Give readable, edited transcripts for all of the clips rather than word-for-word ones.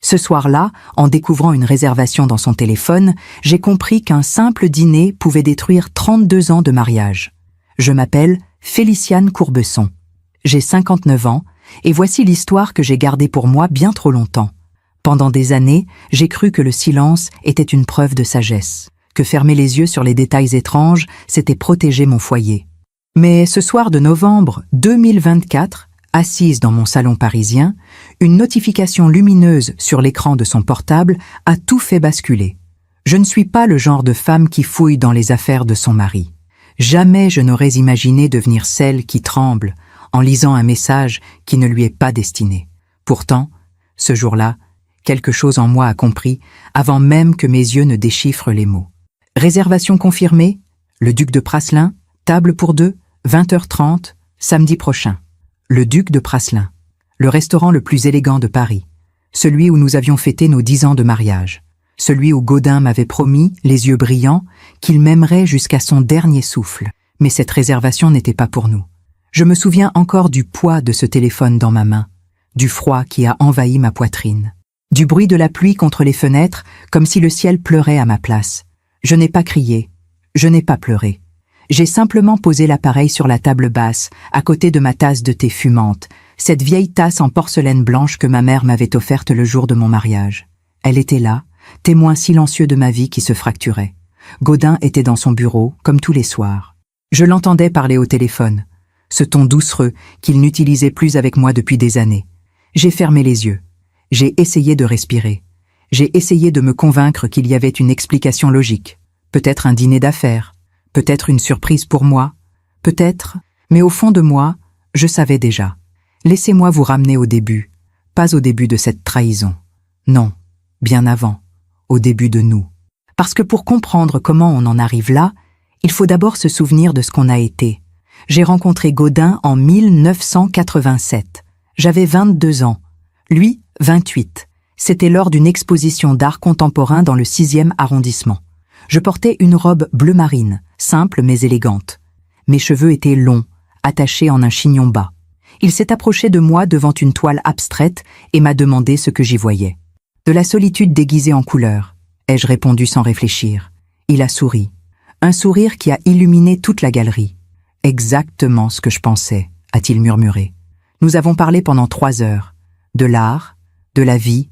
Ce soir-là, en découvrant une réservation dans son téléphone, j'ai compris qu'un simple dîner pouvait détruire 32 ans de mariage. Je m'appelle Féliciane Courbesson. J'ai 59 ans, et voici l'histoire que j'ai gardée pour moi bien trop longtemps. Pendant des années, j'ai cru que le silence était une preuve de sagesse, que fermer les yeux sur les détails étranges, c'était protéger mon foyer. Mais ce soir de novembre 2024, assise dans mon salon parisien, une notification lumineuse sur l'écran de son portable a tout fait basculer. Je ne suis pas le genre de femme qui fouille dans les affaires de son mari. Jamais je n'aurais imaginé devenir celle qui tremble en lisant un message qui ne lui est pas destiné. Pourtant, ce jour-là, quelque chose en moi a compris avant même que mes yeux ne déchiffrent les mots. Réservation confirmée, le Duc de Praslin, table pour 2, 20h30, samedi prochain. Le Duc de Praslin, le restaurant le plus élégant de Paris, celui où nous avions fêté nos 10 ans de mariage, celui où Gaudin m'avait promis, les yeux brillants, qu'il m'aimerait jusqu'à son dernier souffle. Mais cette réservation n'était pas pour nous. Je me souviens encore du poids de ce téléphone dans ma main, du froid qui a envahi ma poitrine, du bruit de la pluie contre les fenêtres, comme si le ciel pleurait à ma place. Je n'ai pas crié, je n'ai pas pleuré. J'ai simplement posé l'appareil sur la table basse, à côté de ma tasse de thé fumante, cette vieille tasse en porcelaine blanche que ma mère m'avait offerte le jour de mon mariage. Elle était là, témoin silencieux de ma vie qui se fracturait. Gaudin était dans son bureau, comme tous les soirs. Je l'entendais parler au téléphone, ce ton doucereux qu'il n'utilisait plus avec moi depuis des années. J'ai fermé les yeux. J'ai essayé de respirer. J'ai essayé de me convaincre qu'il y avait une explication logique. Peut-être un dîner d'affaires, peut-être une surprise pour moi, peut-être, mais au fond de moi, je savais déjà. Laissez-moi vous ramener au début, pas au début de cette trahison. Non, bien avant, au début de nous. Parce que pour comprendre comment on en arrive là, il faut d'abord se souvenir de ce qu'on a été. J'ai rencontré Gaudin en 1987. J'avais 22 ans. Lui, 28. C'était lors d'une exposition d'art contemporain dans le 6e arrondissement. Je portais une robe bleu marine, simple mais élégante. Mes cheveux étaient longs, attachés en un chignon bas. Il s'est approché de moi devant une toile abstraite et m'a demandé ce que j'y voyais. De la solitude déguisée en couleurs, ai-je répondu sans réfléchir. Il a souri. Un sourire qui a illuminé toute la galerie. Exactement ce que je pensais, a-t-il murmuré. Nous avons parlé pendant 3 heures. De l'art, de la vie,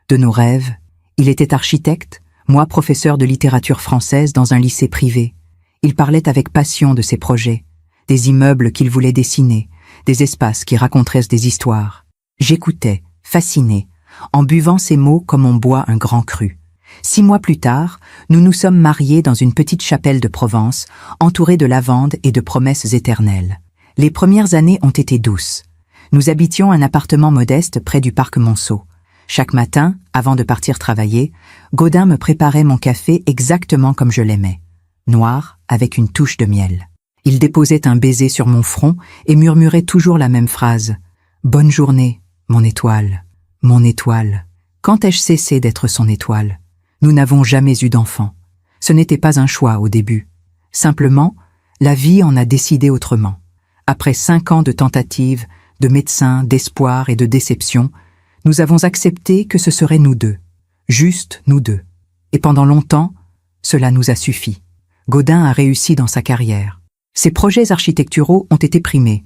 de nos rêves. Il était architecte, moi professeur de littérature française dans un lycée privé. Il parlait avec passion de ses projets, des immeubles qu'il voulait dessiner, des espaces qui raconteraient des histoires. J'écoutais, fasciné, en buvant ses mots comme on boit un grand cru. 6 mois plus tard, nous nous sommes mariés dans une petite chapelle de Provence, entourée de lavandes et de promesses éternelles. Les premières années ont été douces. Nous habitions un appartement modeste près du parc Monceau. Chaque matin, avant de partir travailler, Gaudin me préparait mon café exactement comme je l'aimais, noir avec une touche de miel. Il déposait un baiser sur mon front et murmurait toujours la même phrase. « Bonne journée, mon étoile, mon étoile. » Quand ai-je cessé d'être son étoile? Nous n'avons jamais eu d'enfant. Ce n'était pas un choix au début. Simplement, la vie en a décidé autrement. Après 5 ans de tentatives, de médecins, d'espoir et de déception, nous avons accepté que ce serait nous deux. Juste nous deux. Et pendant longtemps, cela nous a suffi. Gaudin a réussi dans sa carrière. Ses projets architecturaux ont été primés.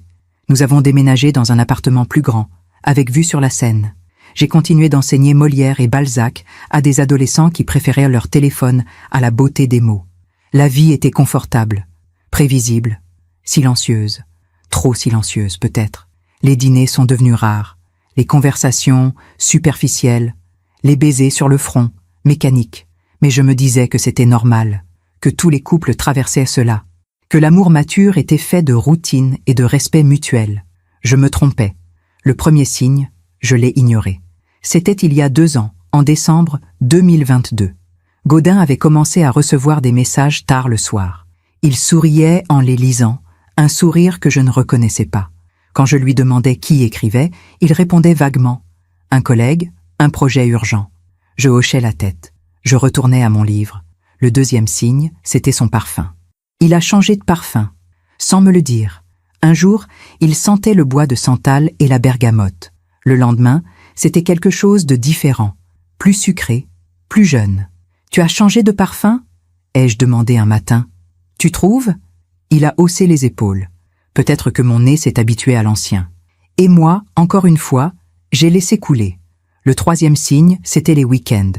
Nous avons déménagé dans un appartement plus grand, avec vue sur la Seine. J'ai continué d'enseigner Molière et Balzac à des adolescents qui préféraient leur téléphone à la beauté des mots. La vie était confortable, prévisible, silencieuse, trop silencieuse peut-être. Les dîners sont devenus rares, les conversations superficielles, les baisers sur le front, mécaniques. Mais je me disais que c'était normal, que tous les couples traversaient cela, que l'amour mature était fait de routine et de respect mutuel. Je me trompais. Le premier signe, je l'ai ignoré. C'était il y a 2 ans, en décembre 2022. Gaudin avait commencé à recevoir des messages tard le soir. Il souriait en les lisant, un sourire que je ne reconnaissais pas. Quand je lui demandais qui écrivait, il répondait vaguement. Un collègue, un projet urgent. Je hochais la tête. Je retournais à mon livre. Le deuxième signe, c'était son parfum. Il a changé de parfum, sans me le dire. Un jour, il sentait le bois de santal et la bergamote. Le lendemain, c'était quelque chose de différent. plus sucré, plus jeune. « Tu as changé de parfum ?» ai-je demandé un matin. « Tu trouves ?» Il a haussé les épaules. Peut-être que mon nez s'est habitué à l'ancien. Et moi, encore une fois, j'ai laissé couler. Le troisième signe, c'était les week-ends.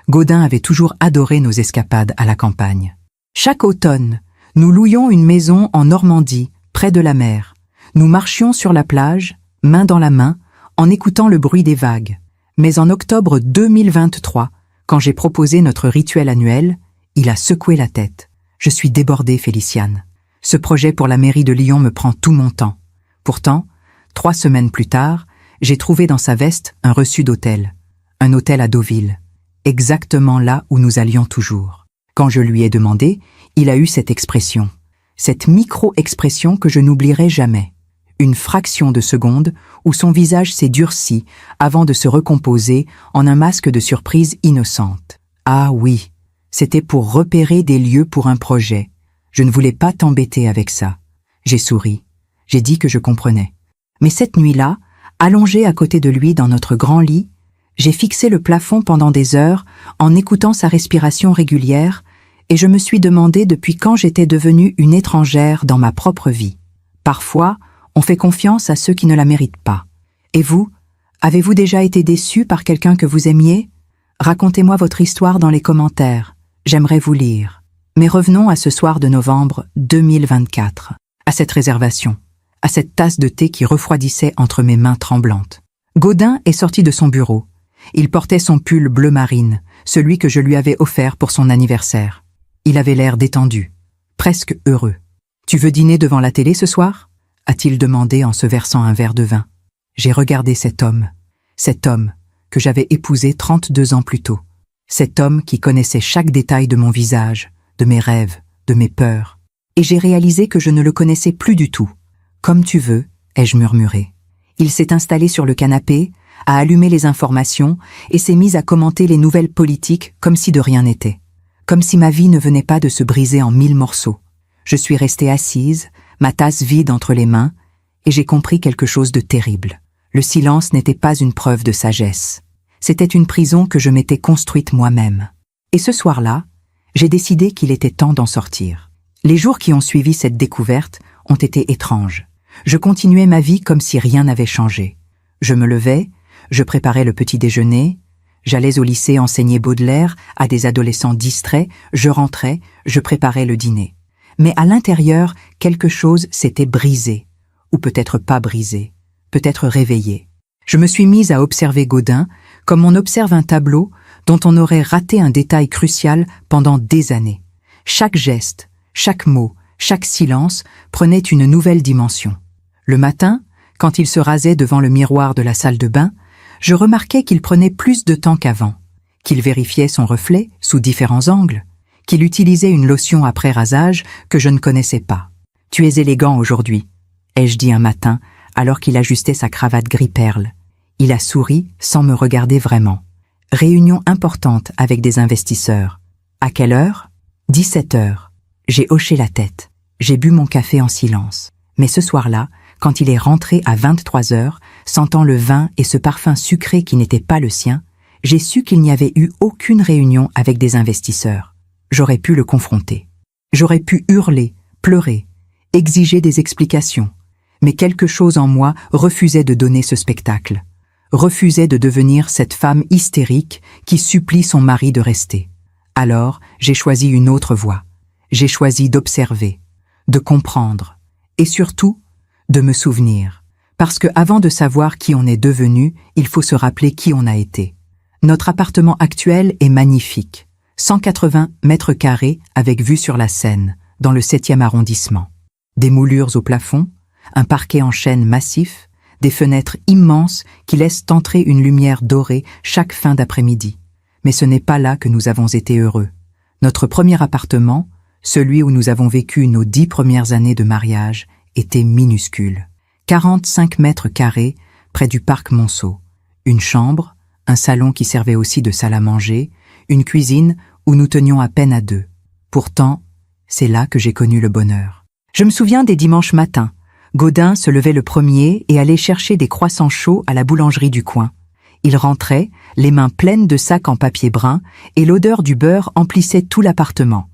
Gaudin avait toujours adoré nos escapades à la campagne. Chaque automne, nous louions une maison en Normandie, près de la mer. Nous marchions sur la plage, main dans la main, en écoutant le bruit des vagues. Mais en octobre 2023, quand j'ai proposé notre rituel annuel, il a secoué la tête. Je suis débordée, Féliciane. Ce projet pour la mairie de Lyon me prend tout mon temps. Pourtant, 3 semaines plus tard, j'ai trouvé dans sa veste un reçu d'hôtel. Un hôtel à Deauville. Exactement là où nous allions toujours. Quand je lui ai demandé, il a eu cette expression. Cette micro-expression que je n'oublierai jamais. Une fraction de seconde où son visage s'est durci avant de se recomposer en un masque de surprise innocente. Ah oui, c'était pour repérer des lieux pour un projet. Je ne voulais pas t'embêter avec ça. J'ai souri. J'ai dit que je comprenais. Mais cette nuit-là, allongée à côté de lui dans notre grand lit, j'ai fixé le plafond pendant des heures en écoutant sa respiration régulière et je me suis demandé depuis quand j'étais devenue une étrangère dans ma propre vie. Parfois, on fait confiance à ceux qui ne la méritent pas. Et vous, avez-vous déjà été déçu par quelqu'un que vous aimiez? Racontez-moi votre histoire dans les commentaires. J'aimerais vous lire. Mais revenons à ce soir de novembre 2024, à cette réservation, à cette tasse de thé qui refroidissait entre mes mains tremblantes. Gaudin est sorti de son bureau. Il portait son pull bleu marine, celui que je lui avais offert pour son anniversaire. Il avait l'air détendu, presque heureux. « Tu veux dîner devant la télé ce soir ?» a-t-il demandé en se versant un verre de vin. J'ai regardé cet homme que j'avais épousé 32 ans plus tôt. Cet homme qui connaissait chaque détail de mon visage, de mes rêves, de mes peurs. Et j'ai réalisé que je ne le connaissais plus du tout. « Comme tu veux », ai-je murmuré. Il s'est installé sur le canapé, a allumé les informations et s'est mis à commenter les nouvelles politiques comme si de rien n'était. Comme si ma vie ne venait pas de se briser en 1000 morceaux. Je suis restée assise, ma tasse vide entre les mains, et j'ai compris quelque chose de terrible. Le silence n'était pas une preuve de sagesse. C'était une prison que je m'étais construite moi-même. Et ce soir-là, j'ai décidé qu'il était temps d'en sortir. Les jours qui ont suivi cette découverte ont été étranges. Je continuais ma vie comme si rien n'avait changé. Je me levais, je préparais le petit déjeuner, j'allais au lycée enseigner Baudelaire à des adolescents distraits, je rentrais, je préparais le dîner. Mais à l'intérieur, quelque chose s'était brisé, ou peut-être pas brisé, peut-être réveillé. Je me suis mise à observer Gaudin comme on observe un tableau dont on aurait raté un détail crucial pendant des années. Chaque geste, chaque mot, chaque silence prenait une nouvelle dimension. Le matin, quand il se rasait devant le miroir de la salle de bain, je remarquais qu'il prenait plus de temps qu'avant, qu'il vérifiait son reflet sous différents angles, qu'il utilisait une lotion après rasage que je ne connaissais pas. « Tu es élégant aujourd'hui », ai-je dit un matin alors qu'il ajustait sa cravate gris-perle. Il a souri sans me regarder vraiment. Réunion importante avec des investisseurs. À quelle heure? 17 heures. J'ai hoché la tête. J'ai bu mon café en silence. Mais ce soir-là, quand il est rentré à 23 heures, sentant le vin et ce parfum sucré qui n'était pas le sien, j'ai su qu'il n'y avait eu aucune réunion avec des investisseurs. J'aurais pu le confronter. J'aurais pu hurler, pleurer, exiger des explications. Mais quelque chose en moi refusait de donner ce spectacle. Refusait de devenir cette femme hystérique qui supplie son mari de rester. Alors, j'ai choisi une autre voie. J'ai choisi d'observer, de comprendre, et surtout, de me souvenir. Parce que avant de savoir qui on est devenu, il faut se rappeler qui on a été. Notre appartement actuel est magnifique. 180 mètres carrés avec vue sur la Seine, dans le 7e arrondissement. Des moulures au plafond, un parquet en chêne massif, des fenêtres immenses qui laissent entrer une lumière dorée chaque fin d'après-midi. Mais ce n'est pas là que nous avons été heureux. Notre premier appartement, celui où nous avons vécu nos 10 premières années de mariage, était minuscule. 45 mètres carrés près du parc Monceau. Une chambre, un salon qui servait aussi de salle à manger, une cuisine où nous tenions à peine à 2. Pourtant, c'est là que j'ai connu le bonheur. Je me souviens des dimanches matins. Gaudin se levait le premier et allait chercher des croissants chauds à la boulangerie du coin. Il rentrait, les mains pleines de sacs en papier brun, et l'odeur du beurre emplissait tout l'appartement.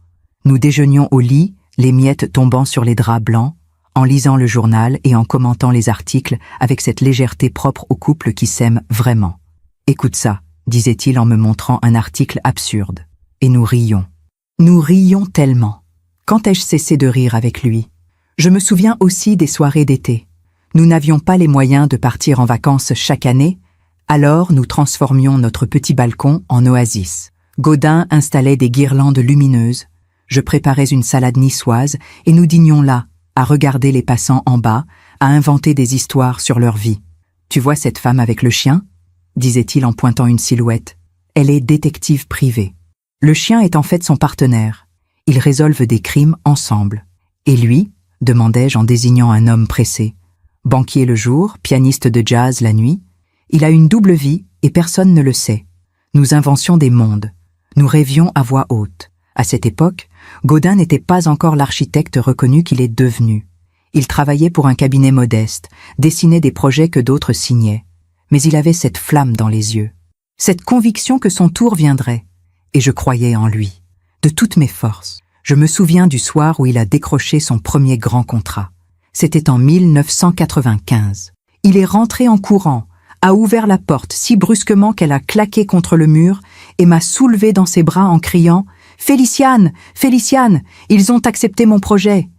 Nous déjeunions au lit, les miettes tombant sur les draps blancs, en lisant le journal et en commentant les articles avec cette légèreté propre aux couples qui s'aiment vraiment. « Écoute ça », disait-il en me montrant un article absurde. Et nous rions. Nous rions tellement. Quand ai-je cessé de rire avec lui? Je me souviens aussi des soirées d'été. Nous n'avions pas les moyens de partir en vacances chaque année, alors nous transformions notre petit balcon en oasis. Gaudin installait des guirlandes lumineuses, je préparais une salade niçoise et nous dînions là, à regarder les passants en bas, à inventer des histoires sur leur vie. « Tu vois cette femme avec le chien ?» disait-il en pointant une silhouette. « Elle est détective privée. Le chien est en fait son partenaire. Ils résolvent des crimes ensemble. Et lui ?» demandai-je en désignant un homme pressé. « Banquier le jour, pianiste de jazz la nuit. Il a une double vie et personne ne le sait. Nous inventions des mondes. Nous rêvions à voix haute. À cette époque, Gaudin n'était pas encore l'architecte reconnu qu'il est devenu. Il travaillait pour un cabinet modeste, dessinait des projets que d'autres signaient. Mais il avait cette flamme dans les yeux, cette conviction que son tour viendrait. Et je croyais en lui, de toutes mes forces. Je me souviens du soir où il a décroché son premier grand contrat. C'était en 1995. Il est rentré en courant, a ouvert la porte si brusquement qu'elle a claqué contre le mur et m'a soulevé dans ses bras en criant « Féliciane, Féliciane, ils ont accepté mon projet !»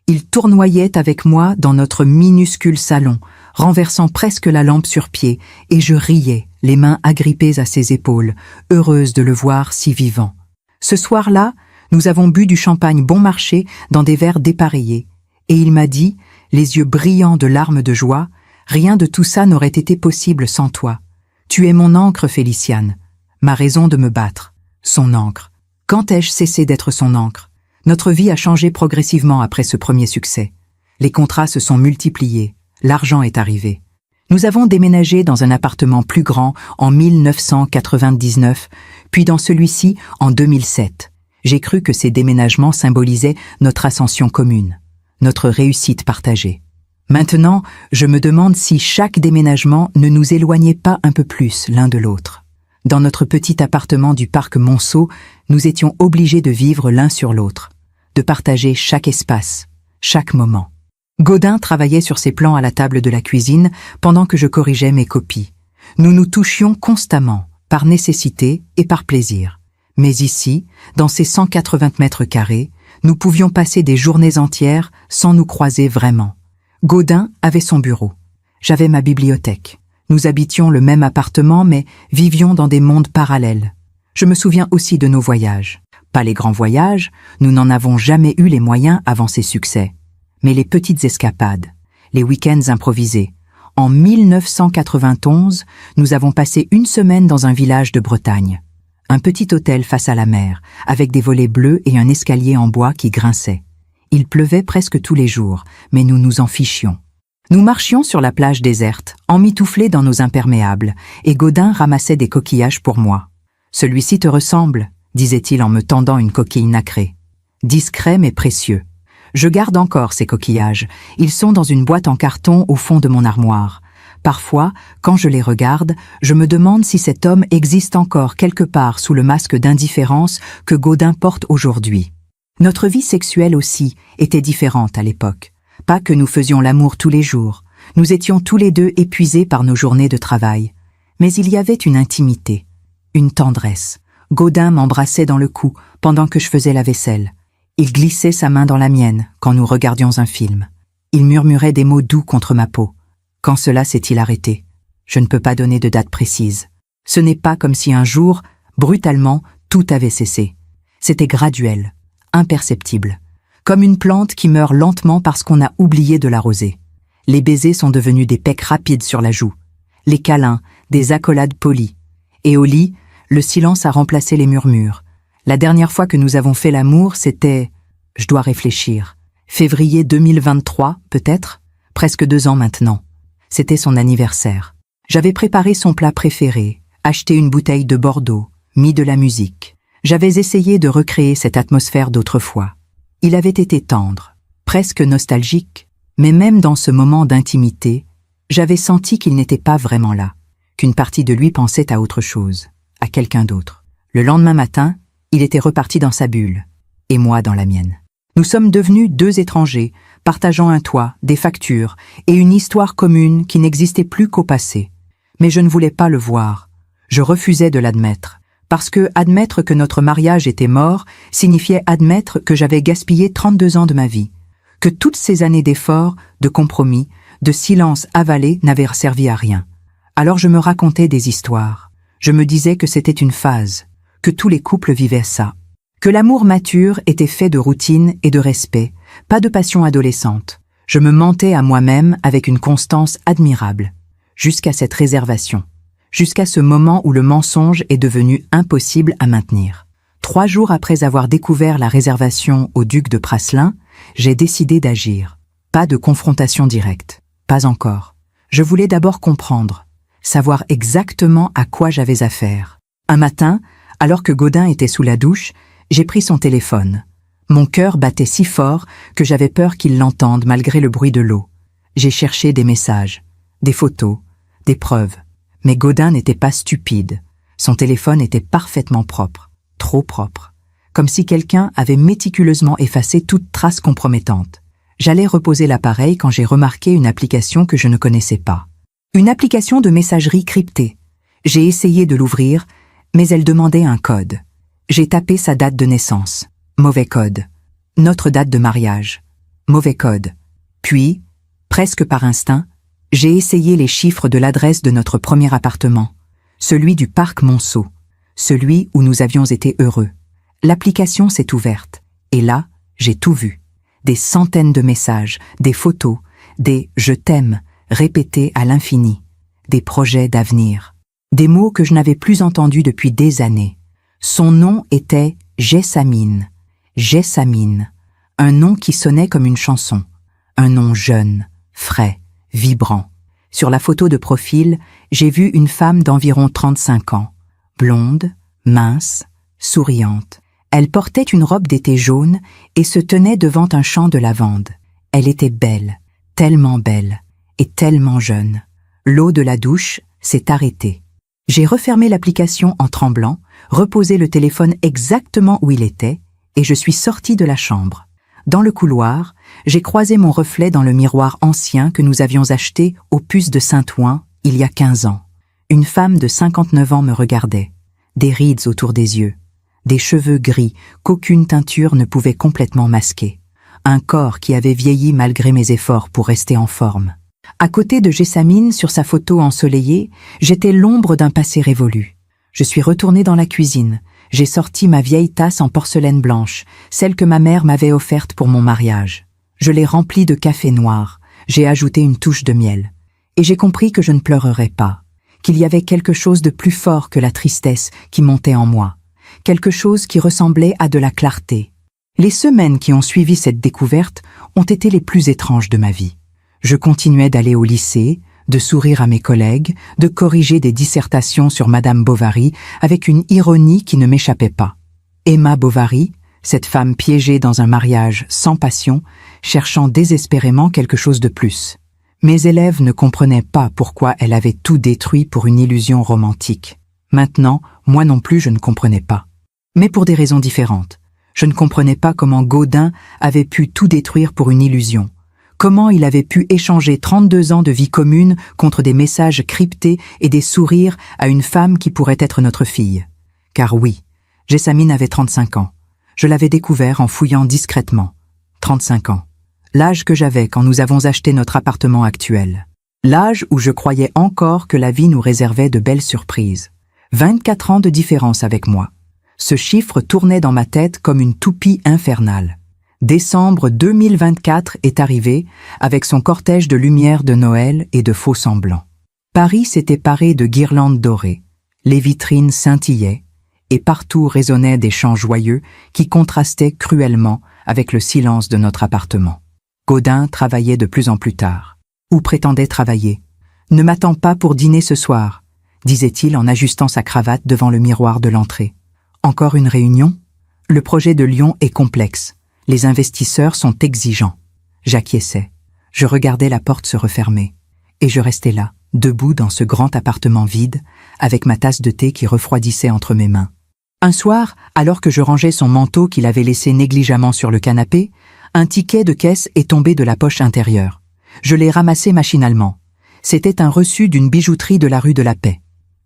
Il tournoyait avec moi dans notre minuscule salon, renversant presque la lampe sur pied, et je riais, les mains agrippées à ses épaules, heureuse de le voir si vivant. Ce soir-là, nous avons bu du champagne bon marché dans des verres dépareillés, et il m'a dit, les yeux brillants de larmes de joie, « Rien de tout ça n'aurait été possible sans toi. Tu es mon ancre, Féliciane, ma raison de me battre. » Son ancre. Quand ai-je cessé d'être son ancre? Notre vie a changé progressivement après ce premier succès. Les contrats se sont multipliés, l'argent est arrivé. Nous avons déménagé dans un appartement plus grand en 1999, puis dans celui-ci en 2007. J'ai cru que ces déménagements symbolisaient notre ascension commune, notre réussite partagée. Maintenant, je me demande si chaque déménagement ne nous éloignait pas un peu plus l'un de l'autre. Dans notre petit appartement du parc Monceau, nous étions obligés de vivre l'un sur l'autre, de partager chaque espace, chaque moment. Gaudin travaillait sur ses plans à la table de la cuisine pendant que je corrigeais mes copies. Nous nous touchions constamment, par nécessité et par plaisir. Mais ici, dans ces 180 mètres carrés, nous pouvions passer des journées entières sans nous croiser vraiment. Gaudin avait son bureau. J'avais ma bibliothèque. Nous habitions le même appartement, mais vivions dans des mondes parallèles. Je me souviens aussi de nos voyages. Pas les grands voyages, nous n'en avons jamais eu les moyens avant ces succès. Mais les petites escapades, les week-ends improvisés. En 1991, nous avons passé une semaine dans un village de Bretagne. Un petit hôtel face à la mer, avec des volets bleus et un escalier en bois qui grinçait. Il pleuvait presque tous les jours, mais nous nous en fichions. Nous marchions sur la plage déserte, emmitouflés dans nos imperméables, et Gaudin ramassait des coquillages pour moi. « Celui-ci te ressemble », disait-il en me tendant une coquille nacrée. Discret mais précieux. Je garde encore ces coquillages. Ils sont dans une boîte en carton au fond de mon armoire. Parfois, quand je les regarde, je me demande si cet homme existe encore quelque part sous le masque d'indifférence que Gaudin porte aujourd'hui. Notre vie sexuelle aussi était différente à l'époque. Pas que nous faisions l'amour tous les jours. Nous étions tous les deux épuisés par nos journées de travail. Mais il y avait une intimité, une tendresse. Gaudin m'embrassait dans le cou pendant que je faisais la vaisselle. Il glissait sa main dans la mienne quand nous regardions un film. Il murmurait des mots doux contre ma peau. Quand cela s'est-il arrêté? Je ne peux pas donner de date précise. Ce n'est pas comme si un jour, brutalement, tout avait cessé. C'était graduel, imperceptible. Comme une plante qui meurt lentement parce qu'on a oublié de l'arroser. Les baisers sont devenus des pecs rapides sur la joue. Les câlins, des accolades polies. Et au lit, le silence a remplacé les murmures. La dernière fois que nous avons fait l'amour, c'était... Je dois réfléchir. Février 2023, peut-être? Presque 2 ans maintenant. C'était son anniversaire. J'avais préparé son plat préféré, acheté une bouteille de Bordeaux, mis de la musique. J'avais essayé de recréer cette atmosphère d'autrefois. Il avait été tendre, presque nostalgique, mais même dans ce moment d'intimité, j'avais senti qu'il n'était pas vraiment là, qu'une partie de lui pensait à autre chose, à quelqu'un d'autre. Le lendemain matin, il était reparti dans sa bulle, et moi dans la mienne. Nous sommes devenus deux étrangers, partageant un toit, des factures et une histoire commune qui n'existait plus qu'au passé. Mais je ne voulais pas le voir. Je refusais de l'admettre, parce que admettre que notre mariage était mort signifiait admettre que j'avais gaspillé 32 ans de ma vie, que toutes ces années d'efforts, de compromis, de silence avalé n'avaient servi à rien. Alors je me racontais des histoires. Je me disais que c'était une phase, que tous les couples vivaient ça, que l'amour mature était fait de routine et de respect, pas de passion adolescente. Je me mentais à moi-même avec une constance admirable, jusqu'à cette réservation, jusqu'à ce moment où le mensonge est devenu impossible à maintenir. 3 jours après avoir découvert la réservation au duc de Praslin, j'ai décidé d'agir. Pas de confrontation directe, pas encore. Je voulais d'abord comprendre, savoir exactement à quoi j'avais affaire. Un matin, alors que Gaudin était sous la douche, j'ai pris son téléphone. Mon cœur battait si fort que j'avais peur qu'il l'entende malgré le bruit de l'eau. J'ai cherché des messages, des photos, des preuves. Mais Gaudin n'était pas stupide. Son téléphone était parfaitement propre, trop propre. Comme si quelqu'un avait méticuleusement effacé toute trace compromettante. J'allais reposer l'appareil quand j'ai remarqué une application que je ne connaissais pas. Une application de messagerie cryptée. J'ai essayé de l'ouvrir, mais elle demandait un code. J'ai tapé sa date de naissance. Mauvais code. Notre date de mariage. Mauvais code. Puis, presque par instinct, j'ai essayé les chiffres de l'adresse de notre premier appartement, celui du parc Monceau, celui où nous avions été heureux. L'application s'est ouverte, et là, j'ai tout vu. Des centaines de messages, des photos, des « je t'aime » répétés à l'infini, des projets d'avenir, des mots que je n'avais plus entendus depuis des années. Son nom était Jessamine. Jessamine, un nom qui sonnait comme une chanson, un nom jeune, frais, vibrant. Sur la photo de profil, j'ai vu une femme d'environ 35 ans, blonde, mince, souriante. Elle portait une robe d'été jaune et se tenait devant un champ de lavande. Elle était belle, tellement belle, et tellement jeune. L'eau de la douche s'est arrêtée. J'ai refermé l'application en tremblant, reposé le téléphone exactement où il était, et je suis sortie de la chambre. Dans le couloir, j'ai croisé mon reflet dans le miroir ancien que nous avions acheté au Puce de Saint-Ouen il y a 15 ans. Une femme de 59 ans me regardait, des rides autour des yeux, des cheveux gris qu'aucune teinture ne pouvait complètement masquer, un corps qui avait vieilli malgré mes efforts pour rester en forme. À côté de Jessamine, sur sa photo ensoleillée, j'étais l'ombre d'un passé révolu. Je suis retournée dans la cuisine. J'ai sorti ma vieille tasse en porcelaine blanche, celle que ma mère m'avait offerte pour mon mariage. Je l'ai remplie de café noir. J'ai ajouté une touche de miel. Et j'ai compris que je ne pleurerais pas, qu'il y avait quelque chose de plus fort que la tristesse qui montait en moi, quelque chose qui ressemblait à de la clarté. Les semaines qui ont suivi cette découverte ont été les plus étranges de ma vie. Je continuais d'aller au lycée, de sourire à mes collègues, de corriger des dissertations sur Madame Bovary avec une ironie qui ne m'échappait pas. Emma Bovary, cette femme piégée dans un mariage sans passion, cherchant désespérément quelque chose de plus. Mes élèves ne comprenaient pas pourquoi elle avait tout détruit pour une illusion romantique. Maintenant, moi non plus je ne comprenais pas. Mais pour des raisons différentes. Je ne comprenais pas comment Gaudin avait pu tout détruire pour une illusion. Comment il avait pu échanger 32 ans de vie commune contre des messages cryptés et des sourires à une femme qui pourrait être notre fille. Car oui, Jessamine avait 35 ans. Je l'avais découvert en fouillant discrètement. 35 ans. L'âge que j'avais quand nous avons acheté notre appartement actuel. L'âge où je croyais encore que la vie nous réservait de belles surprises. 24 ans de différence avec moi. Ce chiffre tournait dans ma tête comme une toupie infernale. Décembre 2024 est arrivé avec son cortège de lumière de Noël et de faux semblants. Paris s'était paré de guirlandes dorées, les vitrines scintillaient et partout résonnaient des chants joyeux qui contrastaient cruellement avec le silence de notre appartement. Gaudin travaillait de plus en plus tard, ou prétendait travailler. « Ne m'attends pas pour dîner ce soir », disait-il en ajustant sa cravate devant le miroir de l'entrée. Encore une réunion ? Le projet de Lyon est complexe. Les investisseurs sont exigeants. J'acquiesçais. Je regardais la porte se refermer. Et je restais là, debout dans ce grand appartement vide, avec ma tasse de thé qui refroidissait entre mes mains. Un soir, alors que je rangeais son manteau qu'il avait laissé négligemment sur le canapé, un ticket de caisse est tombé de la poche intérieure. Je l'ai ramassé machinalement. C'était un reçu d'une bijouterie de la rue de la Paix,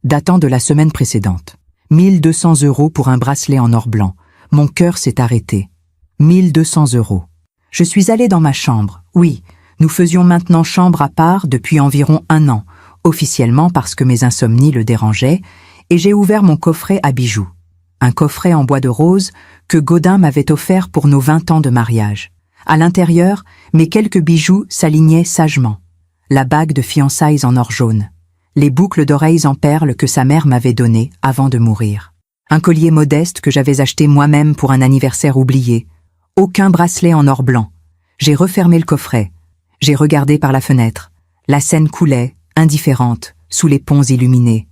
datant de la semaine précédente. 1200 € pour un bracelet en or blanc. Mon cœur s'est arrêté. 1200 €. Je suis allée dans ma chambre. Oui, nous faisions maintenant chambre à part depuis environ 1 an, officiellement parce que mes insomnies le dérangeaient, et j'ai ouvert mon coffret à bijoux. Un coffret en bois de rose que Gaudin m'avait offert pour nos 20 ans de mariage. À l'intérieur, mes quelques bijoux s'alignaient sagement. La bague de fiançailles en or jaune. Les boucles d'oreilles en perles que sa mère m'avait données avant de mourir. Un collier modeste que j'avais acheté moi-même pour un anniversaire oublié. Aucun bracelet en or blanc. J'ai refermé le coffret. J'ai regardé par la fenêtre. La Seine coulait, indifférente, sous les ponts illuminés.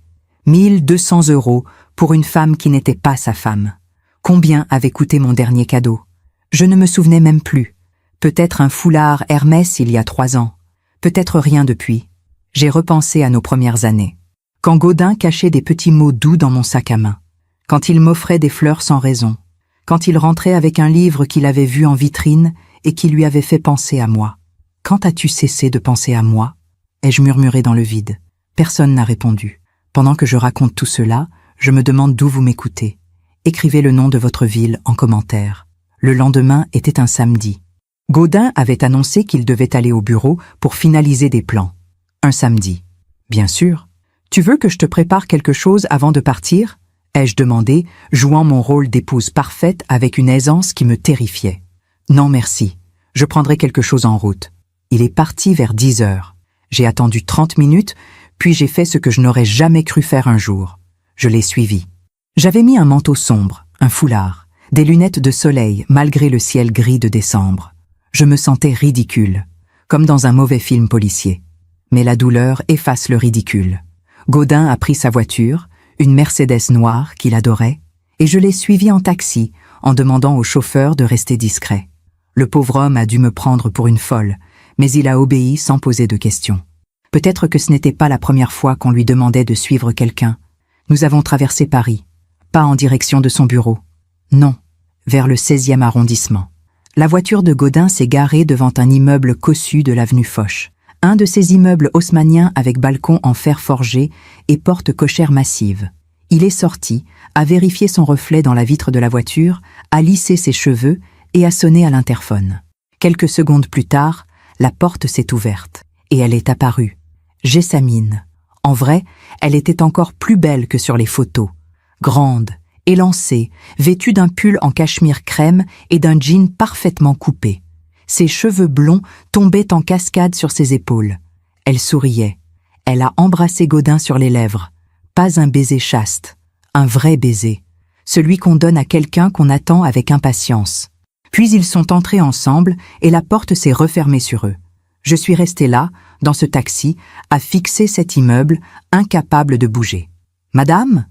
1200 € pour une femme qui n'était pas sa femme. Combien avait coûté mon dernier cadeau? Je ne me souvenais même plus. Peut-être un foulard Hermès il y a 3 ans. Peut-être rien depuis. J'ai repensé à nos premières années. Quand Gaudin cachait des petits mots doux dans mon sac à main. Quand il m'offrait des fleurs sans raison. Quand il rentrait avec un livre qu'il avait vu en vitrine et qui lui avait fait penser à moi. Quand as-tu cessé de penser à moi? Ai-je murmuré dans le vide. Personne n'a répondu. Pendant que je raconte tout cela, je me demande d'où vous m'écoutez. Écrivez le nom de votre ville en commentaire. Le lendemain était un samedi. Gaudin avait annoncé qu'il devait aller au bureau pour finaliser des plans. Un samedi. Bien sûr. Tu veux que je te prépare quelque chose avant de partir? Ai-je demandé, jouant mon rôle d'épouse parfaite avec une aisance qui me terrifiait. Non merci. Je prendrai quelque chose en route. Il est parti vers 10 heures. J'ai attendu 30 minutes, puis j'ai fait ce que je n'aurais jamais cru faire un jour. Je l'ai suivi. J'avais mis un manteau sombre, un foulard, des lunettes de soleil malgré le ciel gris de décembre. Je me sentais ridicule, comme dans un mauvais film policier. Mais la douleur efface le ridicule. Gaudin a pris sa voiture, une Mercedes noire qu'il adorait, et je l'ai suivi en taxi en demandant au chauffeur de rester discret. Le pauvre homme a dû me prendre pour une folle, mais il a obéi sans poser de questions. Peut-être que ce n'était pas la première fois qu'on lui demandait de suivre quelqu'un. Nous avons traversé Paris, pas en direction de son bureau. Non, vers le 16e arrondissement. La voiture de Gaudin s'est garée devant un immeuble cossu de l'avenue Foch. Un de ces immeubles haussmanniens avec balcon en fer forgé et porte cochère massive. Il est sorti, a vérifié son reflet dans la vitre de la voiture, a lissé ses cheveux et a sonné à l'interphone. Quelques secondes plus tard, la porte s'est ouverte et elle est apparue. Jessamine. En vrai, elle était encore plus belle que sur les photos. Grande, élancée, vêtue d'un pull en cachemire crème et d'un jean parfaitement coupé. Ses cheveux blonds tombaient en cascade sur ses épaules. Elle souriait. Elle a embrassé Gaudin sur les lèvres. Pas un baiser chaste, un vrai baiser. Celui qu'on donne à quelqu'un qu'on attend avec impatience. Puis ils sont entrés ensemble et la porte s'est refermée sur eux. Je suis restée là, dans ce taxi, à fixer cet immeuble, incapable de bouger. « Madame ?»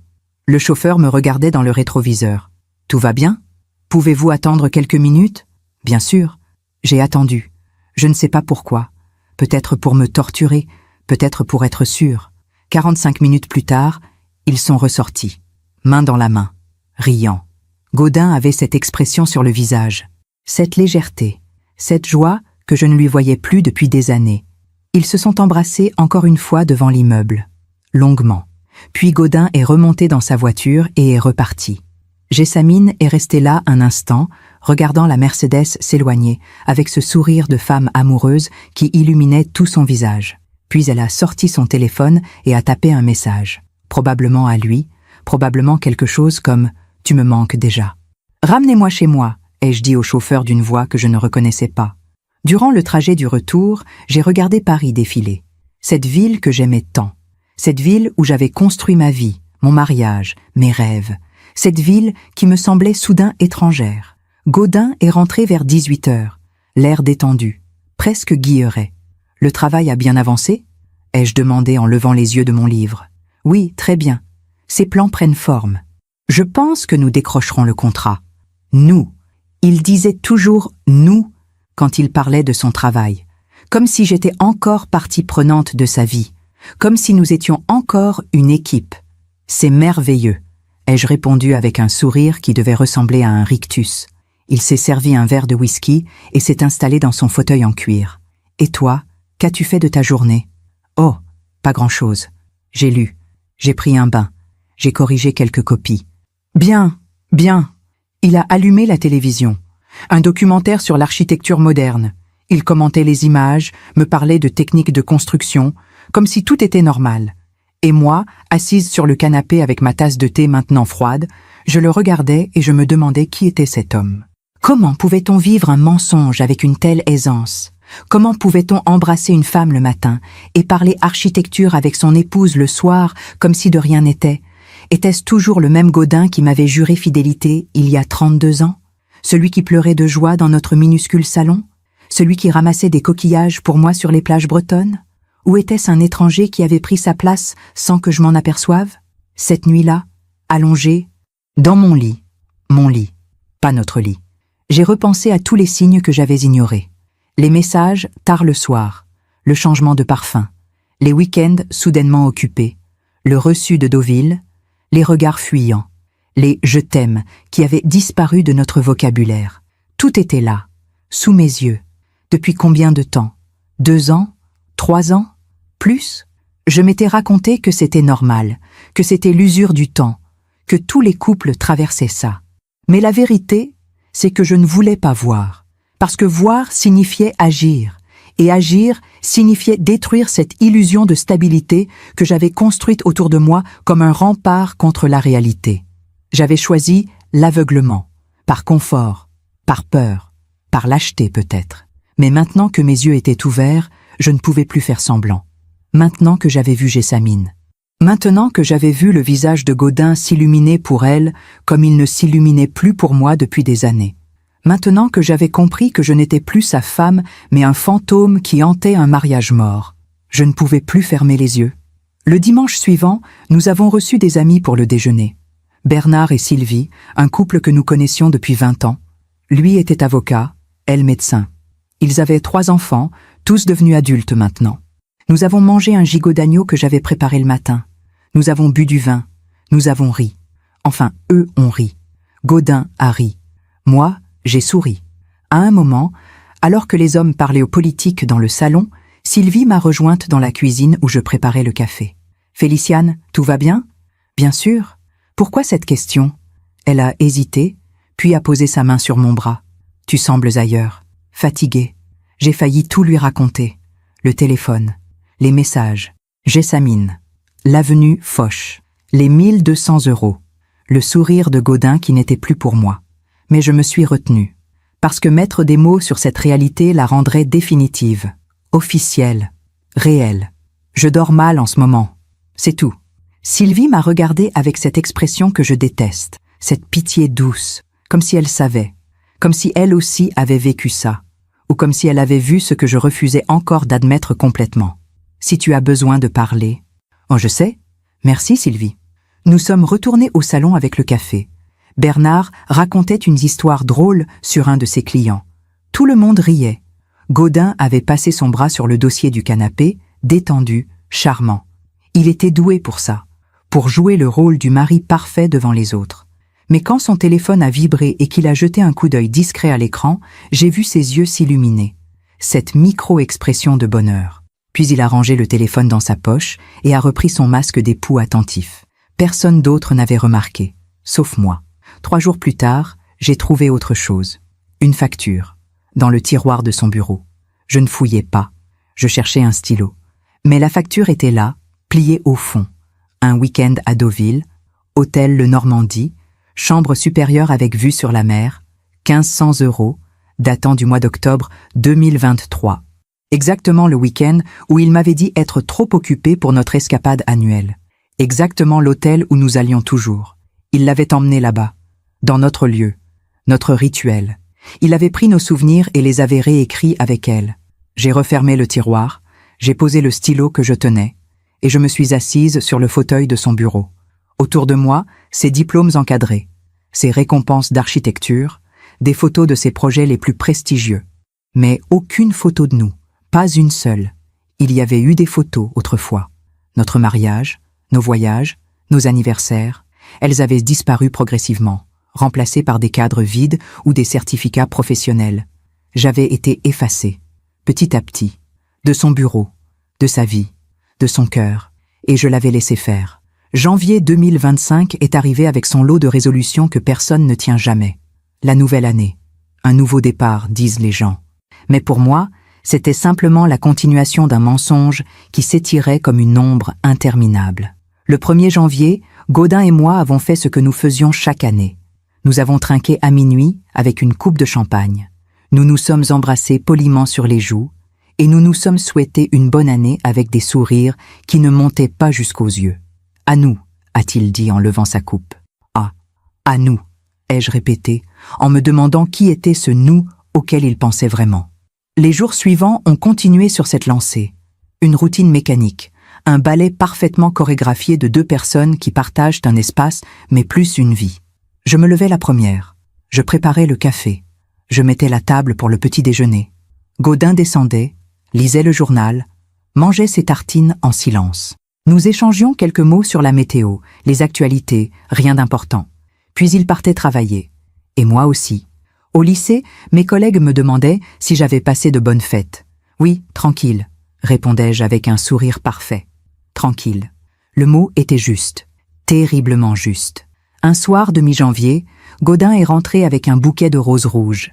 Le chauffeur me regardait dans le rétroviseur. « Tout va bien? Pouvez-vous attendre quelques minutes ?»« Bien sûr. » J'ai attendu. Je ne sais pas pourquoi. Peut-être pour me torturer, peut-être pour être sûr. 45 minutes plus tard, ils sont ressortis, main dans la main, riant. Gaudin avait cette expression sur le visage, cette légèreté, cette joie que je ne lui voyais plus depuis des années. Ils se sont embrassés encore une fois devant l'immeuble, longuement. Puis Gaudin est remonté dans sa voiture et est reparti. Jessamine est restée là un instant, regardant la Mercedes s'éloigner, avec ce sourire de femme amoureuse qui illuminait tout son visage. Puis elle a sorti son téléphone et a tapé un message. Probablement à lui, probablement quelque chose comme « Tu me manques déjà ». « Ramenez-moi chez moi », ai-je dit au chauffeur d'une voix que je ne reconnaissais pas. Durant le trajet du retour, j'ai regardé Paris défiler. Cette ville que j'aimais tant. Cette ville où j'avais construit ma vie, mon mariage, mes rêves. Cette ville qui me semblait soudain étrangère. Gaudin est rentré vers 18 heures, l'air détendu, presque guilleret. « Le travail a bien avancé ?» ai-je demandé en levant les yeux de mon livre. « Oui, très bien. Ces plans prennent forme. Je pense que nous décrocherons le contrat. »« Nous !» Il disait toujours « nous » quand il parlait de son travail, comme si j'étais encore partie prenante de sa vie, comme si nous étions encore une équipe. C'est merveilleux, ai-je répondu avec un sourire qui devait ressembler à un rictus. Il s'est servi un verre de whisky et s'est installé dans son fauteuil en cuir. Et toi, qu'as-tu fait de ta journée? Oh, pas grand-chose. J'ai lu, j'ai pris un bain, j'ai corrigé quelques copies. Bien, bien. Il a allumé la télévision. Un documentaire sur l'architecture moderne. Il commentait les images, me parlait de techniques de construction, comme si tout était normal. Et moi, assise sur le canapé avec ma tasse de thé maintenant froide, je le regardais et je me demandais qui était cet homme. Comment pouvait-on vivre un mensonge avec une telle aisance? Comment pouvait-on embrasser une femme le matin et parler architecture avec son épouse le soir comme si de rien n'était? Était-ce toujours le même Gaudin qui m'avait juré fidélité il y a 32 ans? Celui qui pleurait de joie dans notre minuscule salon? Celui qui ramassait des coquillages pour moi sur les plages bretonnes? Ou était-ce un étranger qui avait pris sa place sans que je m'en aperçoive? Cette nuit-là, allongé, dans mon lit, pas notre lit. J'ai repensé à tous les signes que j'avais ignorés. Les messages tard le soir, le changement de parfum, les week-ends soudainement occupés, le reçu de Deauville, les regards fuyants, les « je t'aime » qui avaient disparu de notre vocabulaire. Tout était là, sous mes yeux. Depuis combien de temps? 2 ans? 3 ans? Plus? Je m'étais raconté que c'était normal, que c'était l'usure du temps, que tous les couples traversaient ça. Mais la vérité, c'est que je ne voulais pas voir, parce que voir signifiait agir, et agir signifiait détruire cette illusion de stabilité que j'avais construite autour de moi comme un rempart contre la réalité. J'avais choisi l'aveuglement, par confort, par peur, par lâcheté peut-être. Mais maintenant que mes yeux étaient ouverts, je ne pouvais plus faire semblant. Maintenant que j'avais vu Jessamine. Maintenant que j'avais vu le visage de Gaudin s'illuminer pour elle comme il ne s'illuminait plus pour moi depuis des années. Maintenant que j'avais compris que je n'étais plus sa femme, mais un fantôme qui hantait un mariage mort. Je ne pouvais plus fermer les yeux. Le dimanche suivant, nous avons reçu des amis pour le déjeuner. Bernard et Sylvie, un couple que nous connaissions depuis 20 ans. Lui était avocat, elle médecin. Ils avaient 3 enfants, tous devenus adultes maintenant. Nous avons mangé un gigot d'agneau que j'avais préparé le matin. Nous avons bu du vin. Nous avons ri. Enfin, eux ont ri. Gaudin a ri. Moi, j'ai souri. À un moment, alors que les hommes parlaient aux politiques dans le salon, Sylvie m'a rejointe dans la cuisine où je préparais le café. « Féliciane, tout va bien ?»« Bien sûr. Pourquoi cette question ?» Elle a hésité, puis a posé sa main sur mon bras. « Tu sembles ailleurs, fatiguée. » J'ai failli tout lui raconter. Le téléphone, les messages, Jessamine, l'avenue Foch, les 1200 €, le sourire de Gaudin qui n'était plus pour moi. Mais je me suis retenue, parce que mettre des mots sur cette réalité la rendrait définitive, officielle, réelle. Je dors mal en ce moment, c'est tout. Sylvie m'a regardée avec cette expression que je déteste, cette pitié douce, comme si elle savait, comme si elle aussi avait vécu ça, ou comme si elle avait vu ce que je refusais encore d'admettre complètement. Si tu as besoin de parler... Oh, je sais. Merci, Sylvie. Nous sommes retournés au salon avec le café. Bernard racontait une histoire drôle sur un de ses clients. Tout le monde riait. Gaudin avait passé son bras sur le dossier du canapé, détendu, charmant. Il était doué pour ça, pour jouer le rôle du mari parfait devant les autres. Mais quand son téléphone a vibré et qu'il a jeté un coup d'œil discret à l'écran, j'ai vu ses yeux s'illuminer. Cette micro-expression de bonheur. Puis il a rangé le téléphone dans sa poche et a repris son masque d'époux attentif. Personne d'autre n'avait remarqué, sauf moi. 3 jours plus tard, j'ai trouvé autre chose. Une facture, dans le tiroir de son bureau. Je ne fouillais pas. Je cherchais un stylo. Mais la facture était là, pliée au fond. Un week-end à Deauville, hôtel Le Normandie, chambre supérieure avec vue sur la mer, 1500 €, datant du mois d'octobre 2023. Exactement le week-end où il m'avait dit être trop occupé pour notre escapade annuelle. Exactement l'hôtel où nous allions toujours. Il l'avait emmené là-bas, dans notre lieu, notre rituel. Il avait pris nos souvenirs et les avait réécrits avec elle. J'ai refermé le tiroir, j'ai posé le stylo que je tenais, et je me suis assise sur le fauteuil de son bureau. Autour de moi, ses diplômes encadrés, ses récompenses d'architecture, des photos de ses projets les plus prestigieux. Mais aucune photo de nous, Pas une seule. Il y avait eu des photos autrefois. Notre mariage, nos voyages, nos anniversaires, elles avaient disparu progressivement, remplacées par des cadres vides ou des certificats professionnels. J'avais été effacée, petit à petit, de son bureau, de sa vie, de son cœur, et je l'avais laissé faire. Janvier 2025 est arrivé avec son lot de résolutions que personne ne tient jamais. La nouvelle année. Un nouveau départ, disent les gens. Mais pour moi, c'était simplement la continuation d'un mensonge qui s'étirait comme une ombre interminable. Le 1er janvier, Gaudin et moi avons fait ce que nous faisions chaque année. Nous avons trinqué à minuit avec une coupe de champagne. Nous nous sommes embrassés poliment sur les joues et nous nous sommes souhaités une bonne année avec des sourires qui ne montaient pas jusqu'aux yeux. « À nous », a-t-il dit en levant sa coupe. « Ah, à nous », ai-je répété, en me demandant qui était ce « nous » auquel il pensait vraiment. Les jours suivants ont continué sur cette lancée. Une routine mécanique, un ballet parfaitement chorégraphié de 2 personnes qui partagent un espace mais plus une vie. Je me levais la première. Je préparais le café. Je mettais la table pour le petit déjeuner. Gaudin descendait, lisait le journal, mangeait ses tartines en silence. Nous échangions quelques mots sur la météo, les actualités, rien d'important. Puis il partait travailler. Et moi aussi. Au lycée, mes collègues me demandaient si j'avais passé de bonnes fêtes. « Oui, tranquille », répondais-je avec un sourire parfait. Tranquille. Le mot était juste, terriblement juste. Un soir de mi-janvier, Gaudin est rentré avec un bouquet de roses rouges.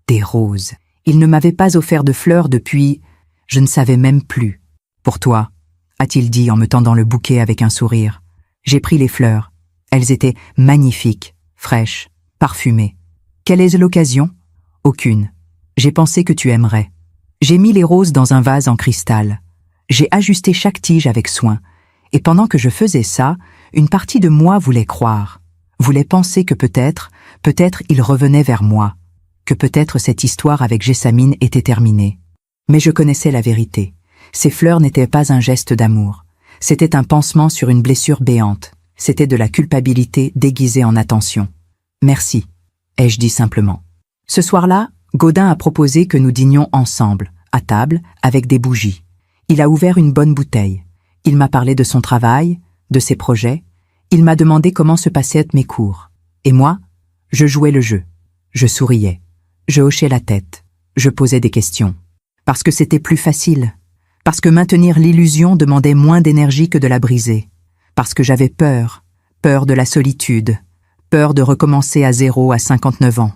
Des roses. Il ne m'avait pas offert de fleurs depuis... Je ne savais même plus. « Pour toi », a-t-il dit en me tendant le bouquet avec un sourire. J'ai pris les fleurs. Elles étaient magnifiques, fraîches, parfumées. Quelle est l'occasion? Aucune. J'ai pensé que tu aimerais. J'ai mis les roses dans un vase en cristal. J'ai ajusté chaque tige avec soin. Et pendant que je faisais ça, une partie de moi voulait croire, voulait penser que peut-être il revenait vers moi, que peut-être cette histoire avec Jessamine était terminée. Mais je connaissais la vérité. Ces fleurs n'étaient pas un geste d'amour. C'était un pansement sur une blessure béante. C'était de la culpabilité déguisée en attention. Merci, ai-je dit simplement. Ce soir-là, Gaudin a proposé que nous dînions ensemble, à table, avec des bougies. Il a ouvert une bonne bouteille. Il m'a parlé de son travail, de ses projets. Il m'a demandé comment se passaient mes cours. Et moi, je jouais le jeu. Je souriais. Je hochais la tête. Je posais des questions. Parce que c'était plus facile. Parce que maintenir l'illusion demandait moins d'énergie que de la briser. Parce que j'avais peur. Peur de la solitude. Peur de recommencer à zéro à 59 ans.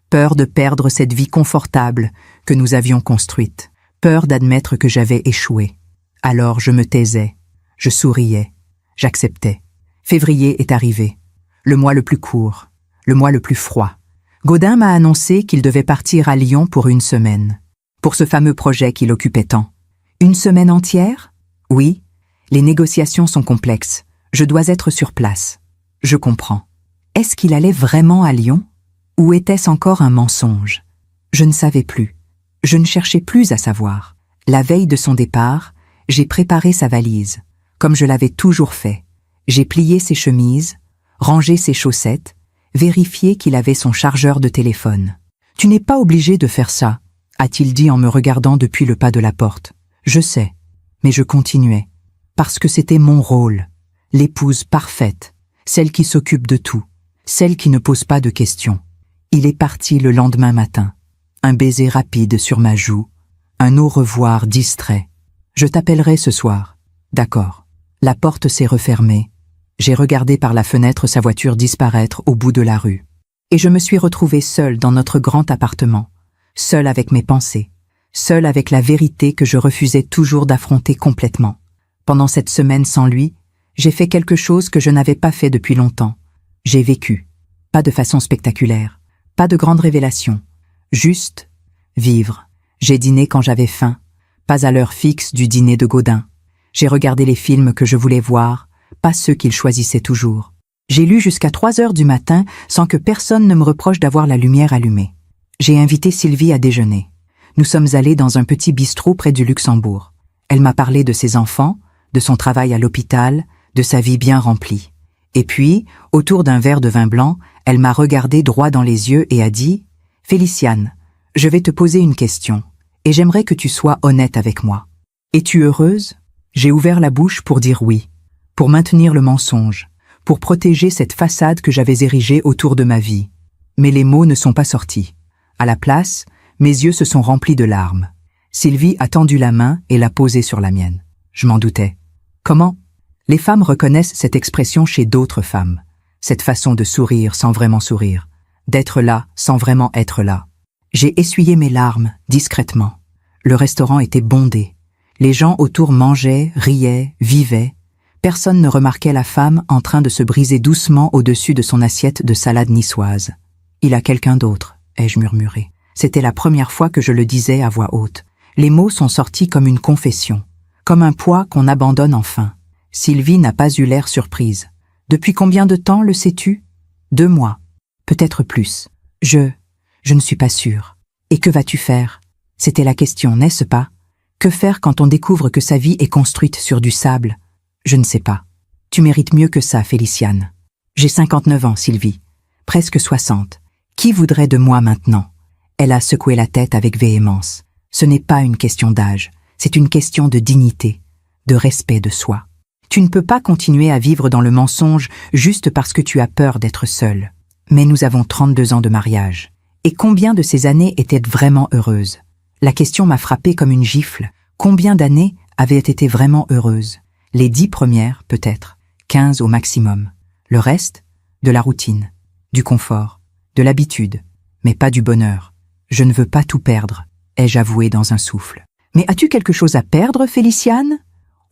Peur de perdre cette vie confortable que nous avions construite. Peur d'admettre que j'avais échoué. Alors je me taisais. Je souriais. J'acceptais. Février est arrivé. Le mois le plus court. Le mois le plus froid. Gaudin m'a annoncé qu'il devait partir à Lyon pour une semaine. Pour ce fameux projet qui l'occupait tant. Une semaine entière? Oui. Les négociations sont complexes. Je dois être sur place. Je comprends. Est-ce qu'il allait vraiment à Lyon? Ou était-ce encore un mensonge? Je ne savais plus. Je ne cherchais plus à savoir. La veille de son départ, j'ai préparé sa valise, comme je l'avais toujours fait. J'ai plié ses chemises, rangé ses chaussettes, vérifié qu'il avait son chargeur de téléphone. « Tu n'es pas obligé de faire ça », a-t-il dit en me regardant depuis le pas de la porte. Je sais, mais je continuais. Parce que c'était mon rôle, l'épouse parfaite, celle qui s'occupe de tout, celle qui ne pose pas de questions. Il est parti le lendemain matin. Un baiser rapide sur ma joue, un au revoir distrait. Je t'appellerai ce soir. D'accord. La porte s'est refermée. J'ai regardé par la fenêtre sa voiture disparaître au bout de la rue. Et je me suis retrouvée seule dans notre grand appartement, seule avec mes pensées, seule avec la vérité que je refusais toujours d'affronter complètement. Pendant cette semaine sans lui, j'ai fait quelque chose que je n'avais pas fait depuis longtemps. J'ai vécu. Pas de façon spectaculaire, pas de grandes révélations. Juste vivre. J'ai dîné quand j'avais faim, pas à l'heure fixe du dîner de Gaudin. J'ai regardé les films que je voulais voir, pas ceux qu'il choisissait toujours. J'ai lu jusqu'à 3 heures du matin sans que personne ne me reproche d'avoir la lumière allumée. J'ai invité Sylvie à déjeuner. Nous sommes allés dans un petit bistrot près du Luxembourg. Elle m'a parlé de ses enfants, de son travail à l'hôpital, de sa vie bien remplie. Et puis, autour d'un verre de vin blanc, elle m'a regardé droit dans les yeux et a dit « Féliciane, je vais te poser une question. Et j'aimerais que tu sois honnête avec moi. Es-tu heureuse? J'ai ouvert la bouche pour dire oui, pour maintenir le mensonge, pour protéger cette façade que j'avais érigée autour de ma vie. Mais les mots ne sont pas sortis. À la place, mes yeux se sont remplis de larmes. Sylvie a tendu la main et l'a posée sur la mienne. Je m'en doutais. Comment? Les femmes reconnaissent cette expression chez d'autres femmes. Cette façon de sourire sans vraiment sourire, d'être là sans vraiment être là. J'ai essuyé mes larmes, discrètement. Le restaurant était bondé. Les gens autour mangeaient, riaient, vivaient. Personne ne remarquait la femme en train de se briser doucement au-dessus de son assiette de salade niçoise. « Il a quelqu'un d'autre », ai-je murmuré. C'était la première fois que je le disais à voix haute. Les mots sont sortis comme une confession, comme un poids qu'on abandonne enfin. Sylvie n'a pas eu l'air surprise. « Depuis combien de temps le sais-tu » ? 2 mois. Peut-être plus. Je ne suis pas sûre. Et que vas-tu faire? C'était la question, n'est-ce pas? Que faire quand on découvre que sa vie est construite sur du sable? Je ne sais pas. Tu mérites mieux que ça, Féliciane. J'ai 59 ans, Sylvie. Presque 60. Qui voudrait de moi maintenant? Elle a secoué la tête avec véhémence. Ce n'est pas une question d'âge, c'est une question de dignité, de respect de soi. Tu ne peux pas continuer à vivre dans le mensonge juste parce que tu as peur d'être seule. Mais nous avons 32 ans de mariage. Et combien de ces années étaient vraiment heureuses? La question m'a frappée comme une gifle. Combien d'années avaient été vraiment heureuses? Les 10 premières, peut-être. 15 au maximum. Le reste, de la routine, du confort, de l'habitude, mais pas du bonheur. Je ne veux pas tout perdre, ai-je avoué dans un souffle. Mais as-tu quelque chose à perdre, Féliciane?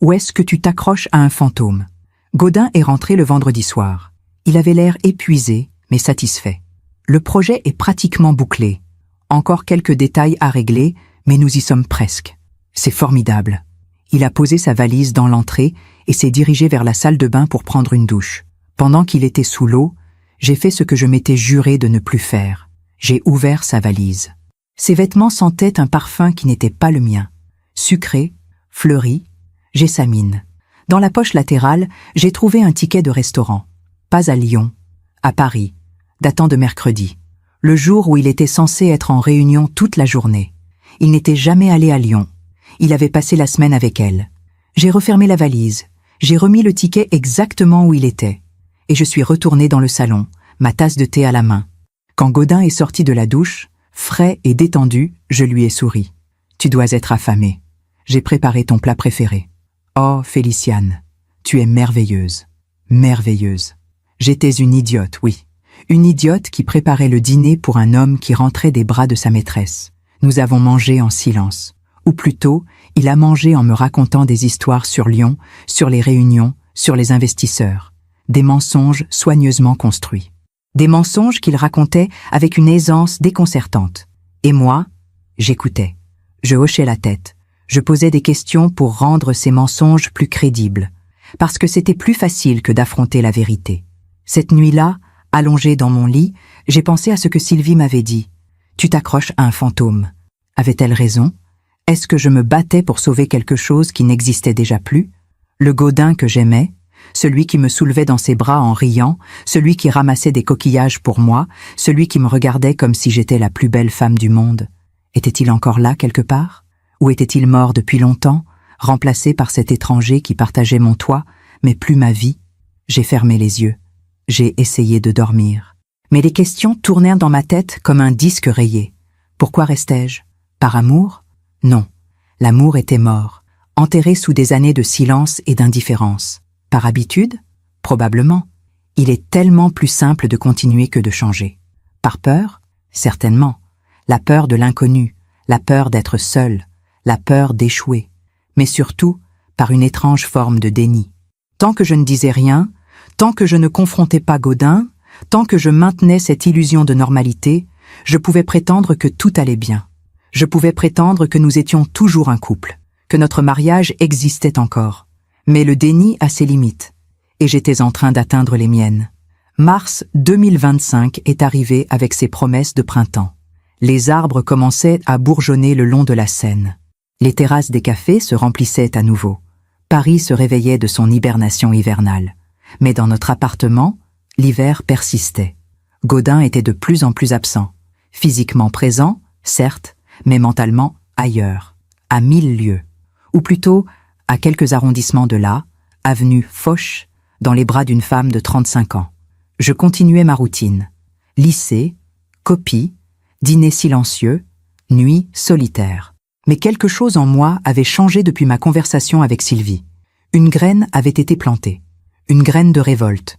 Ou est-ce que tu t'accroches à un fantôme? Gaudin est rentré le vendredi soir. Il avait l'air épuisé, mais satisfait. Le projet est pratiquement bouclé. Encore quelques détails à régler, mais nous y sommes presque. C'est formidable. Il a posé sa valise dans l'entrée et s'est dirigé vers la salle de bain pour prendre une douche. Pendant qu'il était sous l'eau, j'ai fait ce que je m'étais juré de ne plus faire. J'ai ouvert sa valise. Ses vêtements sentaient un parfum qui n'était pas le mien. Sucré, fleuri, gessamine. Dans la poche latérale, j'ai trouvé un ticket de restaurant. Pas à Lyon, à Paris, datant de mercredi, le jour où il était censé être en réunion toute la journée. Il n'était jamais allé à Lyon. Il avait passé la semaine avec elle. J'ai refermé la valise. J'ai remis le ticket exactement où il était. Et je suis retournée dans le salon, ma tasse de thé à la main. Quand Gaudin est sorti de la douche, frais et détendu, je lui ai souri. « Tu dois être affamée. J'ai préparé ton plat préféré. »« Oh, Féliciane, tu es merveilleuse. Merveilleuse. » J'étais une idiote, oui. Une idiote qui préparait le dîner pour un homme qui rentrait des bras de sa maîtresse. Nous avons mangé en silence. Ou plutôt, il a mangé en me racontant des histoires sur Lyon, sur les réunions, sur les investisseurs. Des mensonges soigneusement construits. Des mensonges qu'il racontait avec une aisance déconcertante. Et moi, j'écoutais. Je hochais la tête. Je posais des questions pour rendre ces mensonges plus crédibles. Parce que c'était plus facile que d'affronter la vérité. Cette nuit-là, allongée dans mon lit, j'ai pensé à ce que Sylvie m'avait dit. « Tu t'accroches à un fantôme. » Avait-elle raison? Est-ce que je me battais pour sauver quelque chose qui n'existait déjà plus? Le Gaudin que j'aimais, celui qui me soulevait dans ses bras en riant, celui qui ramassait des coquillages pour moi, celui qui me regardait comme si j'étais la plus belle femme du monde. Était-il encore là quelque part? Ou était-il mort depuis longtemps, remplacé par cet étranger qui partageait mon toit, mais plus ma vie? J'ai fermé les yeux. J'ai essayé de dormir. Mais les questions tournèrent dans ma tête comme un disque rayé. Pourquoi restais-je? Par amour? Non. L'amour était mort, enterré sous des années de silence et d'indifférence. Par habitude? Probablement. Il est tellement plus simple de continuer que de changer. Par peur? Certainement. La peur de l'inconnu, la peur d'être seul, la peur d'échouer. Mais surtout, par une étrange forme de déni. Tant que je ne disais rien, tant que je ne confrontais pas Gaudin, tant que je maintenais cette illusion de normalité, je pouvais prétendre que tout allait bien. Je pouvais prétendre que nous étions toujours un couple, que notre mariage existait encore. Mais le déni a ses limites, et j'étais en train d'atteindre les miennes. Mars 2025 est arrivé avec ses promesses de printemps. Les arbres commençaient à bourgeonner le long de la Seine. Les terrasses des cafés se remplissaient à nouveau. Paris se réveillait de son hibernation hivernale. Mais dans notre appartement, l'hiver persistait. Gaudin était de plus en plus absent. Physiquement présent, certes, mais mentalement ailleurs, à 1000 lieues. Ou plutôt, à quelques arrondissements de là, avenue Foch, dans les bras d'une femme de 35 ans. Je continuais ma routine. Lycée, copie, dîner silencieux, nuit solitaire. Mais quelque chose en moi avait changé depuis ma conversation avec Sylvie. Une graine avait été plantée. Une graine de révolte.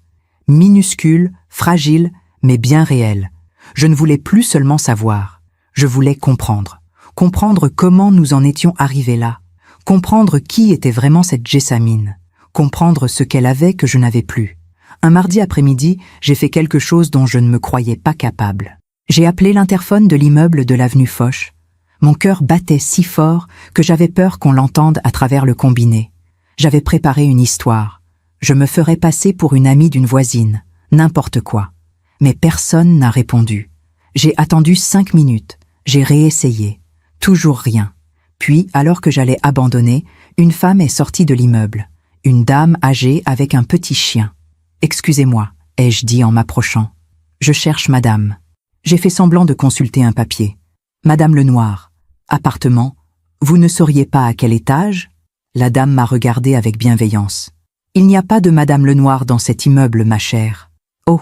Minuscule, fragile, mais bien réelle. Je ne voulais plus seulement savoir. Je voulais comprendre. Comprendre comment nous en étions arrivés là. Comprendre qui était vraiment cette Jessamine. Comprendre ce qu'elle avait que je n'avais plus. Un mardi après-midi, j'ai fait quelque chose dont je ne me croyais pas capable. J'ai appelé l'interphone de l'immeuble de l'avenue Foch. Mon cœur battait si fort que j'avais peur qu'on l'entende à travers le combiné. J'avais préparé une histoire. Je me ferais passer pour une amie d'une voisine, n'importe quoi. Mais personne n'a répondu. J'ai attendu 5 minutes. J'ai réessayé. Toujours rien. Puis, alors que j'allais abandonner, une femme est sortie de l'immeuble. Une dame âgée avec un petit chien. « Excusez-moi », ai-je dit en m'approchant. « Je cherche madame. » J'ai fait semblant de consulter un papier. « Madame Lenoir. Appartement. Vous ne sauriez pas à quel étage ?» La dame m'a regardé avec bienveillance. « Il n'y a pas de madame Lenoir dans cet immeuble, ma chère. » Oh,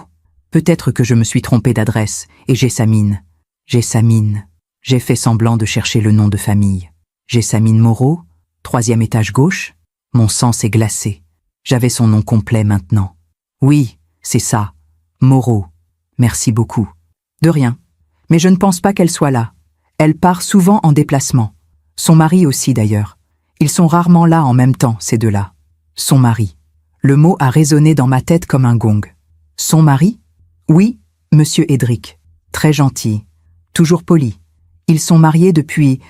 peut-être que je me suis trompée d'adresse, et Jessamine. Jessamine. J'ai fait semblant de chercher le nom de famille. Jessamine Moreau, 3e étage gauche. Mon sang s'est glacé. J'avais son nom complet maintenant. Oui, c'est ça. Moreau. Merci beaucoup. De rien. Mais je ne pense pas qu'elle soit là. Elle part souvent en déplacement. Son mari aussi d'ailleurs. Ils sont rarement là en même temps, ces deux-là. Son mari. Le mot a résonné dans ma tête comme un gong. Son mari? Oui, monsieur Edric. Très gentil. Toujours poli. Ils sont mariés depuis,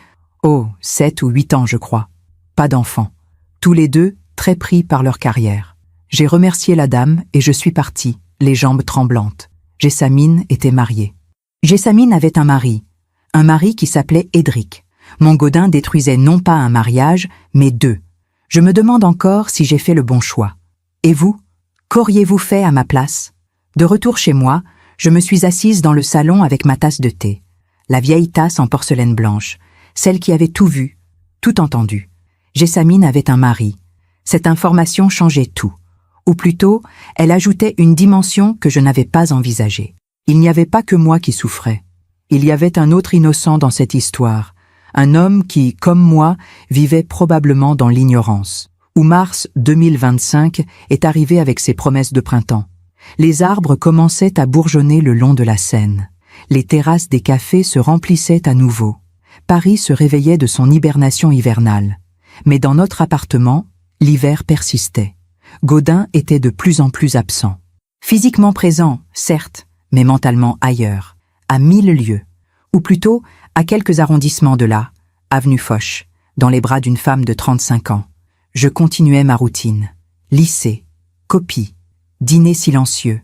7 ou 8 ans, je crois. Pas d'enfants. Tous les deux, très pris par leur carrière. J'ai remercié la dame et je suis partie, les jambes tremblantes. Jessamine était mariée. Jessamine avait un mari qui s'appelait Edric. Mon Gaudin détruisait non pas un mariage, mais 2. Je me demande encore si j'ai fait le bon choix. Et vous? Qu'auriez-vous fait à ma place? De retour chez moi, je me suis assise dans le salon avec ma tasse de thé. La vieille tasse en porcelaine blanche, celle qui avait tout vu, tout entendu. Jessamine avait un mari. Cette information changeait tout. Ou plutôt, elle ajoutait une dimension que je n'avais pas envisagée. Il n'y avait pas que moi qui souffrais. Il y avait un autre innocent dans cette histoire, un homme qui, comme moi, vivait probablement dans l'ignorance. Où mars 2025 est arrivé avec ses promesses de printemps. Les arbres commençaient à bourgeonner le long de la Seine. Les terrasses des cafés se remplissaient à nouveau. Paris se réveillait de son hibernation hivernale. Mais dans notre appartement, l'hiver persistait. Gaudin était de plus en plus absent. Physiquement présent, certes, mais mentalement ailleurs, à 1000 lieues. Ou plutôt, à quelques arrondissements de là, avenue Foch, dans les bras d'une femme de 35 ans. Je continuais ma routine. Lycée, copie, dîner silencieux,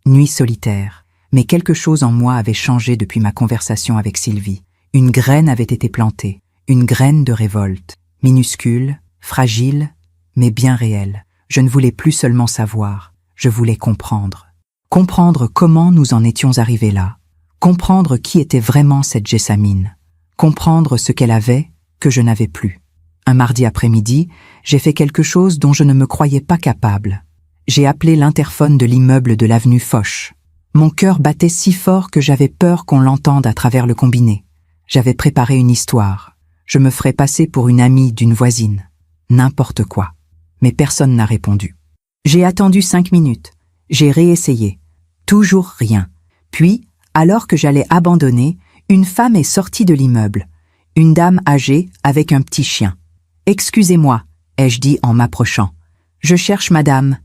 nuit solitaire. Mais quelque chose en moi avait changé depuis ma conversation avec Sylvie. Une graine avait été plantée, une graine de révolte, minuscule, fragile, mais bien réelle. Je ne voulais plus seulement savoir, je voulais comprendre. Comprendre comment nous en étions arrivés là. Comprendre qui était vraiment cette Jessamine. Comprendre ce qu'elle avait que je n'avais plus. Un mardi après-midi, j'ai fait quelque chose dont je ne me croyais pas capable. J'ai appelé l'interphone de l'immeuble de l'avenue Foch. Mon cœur battait si fort que j'avais peur qu'on l'entende à travers le combiné. J'avais préparé une histoire. Je me ferais passer pour une amie d'une voisine. N'importe quoi. Mais personne n'a répondu. J'ai attendu 5 minutes. J'ai réessayé. Toujours rien. Puis, alors que j'allais abandonner, une femme est sortie de l'immeuble. Une dame âgée avec un petit chien. « Excusez-moi », ai-je dit en m'approchant. « Je cherche madame. »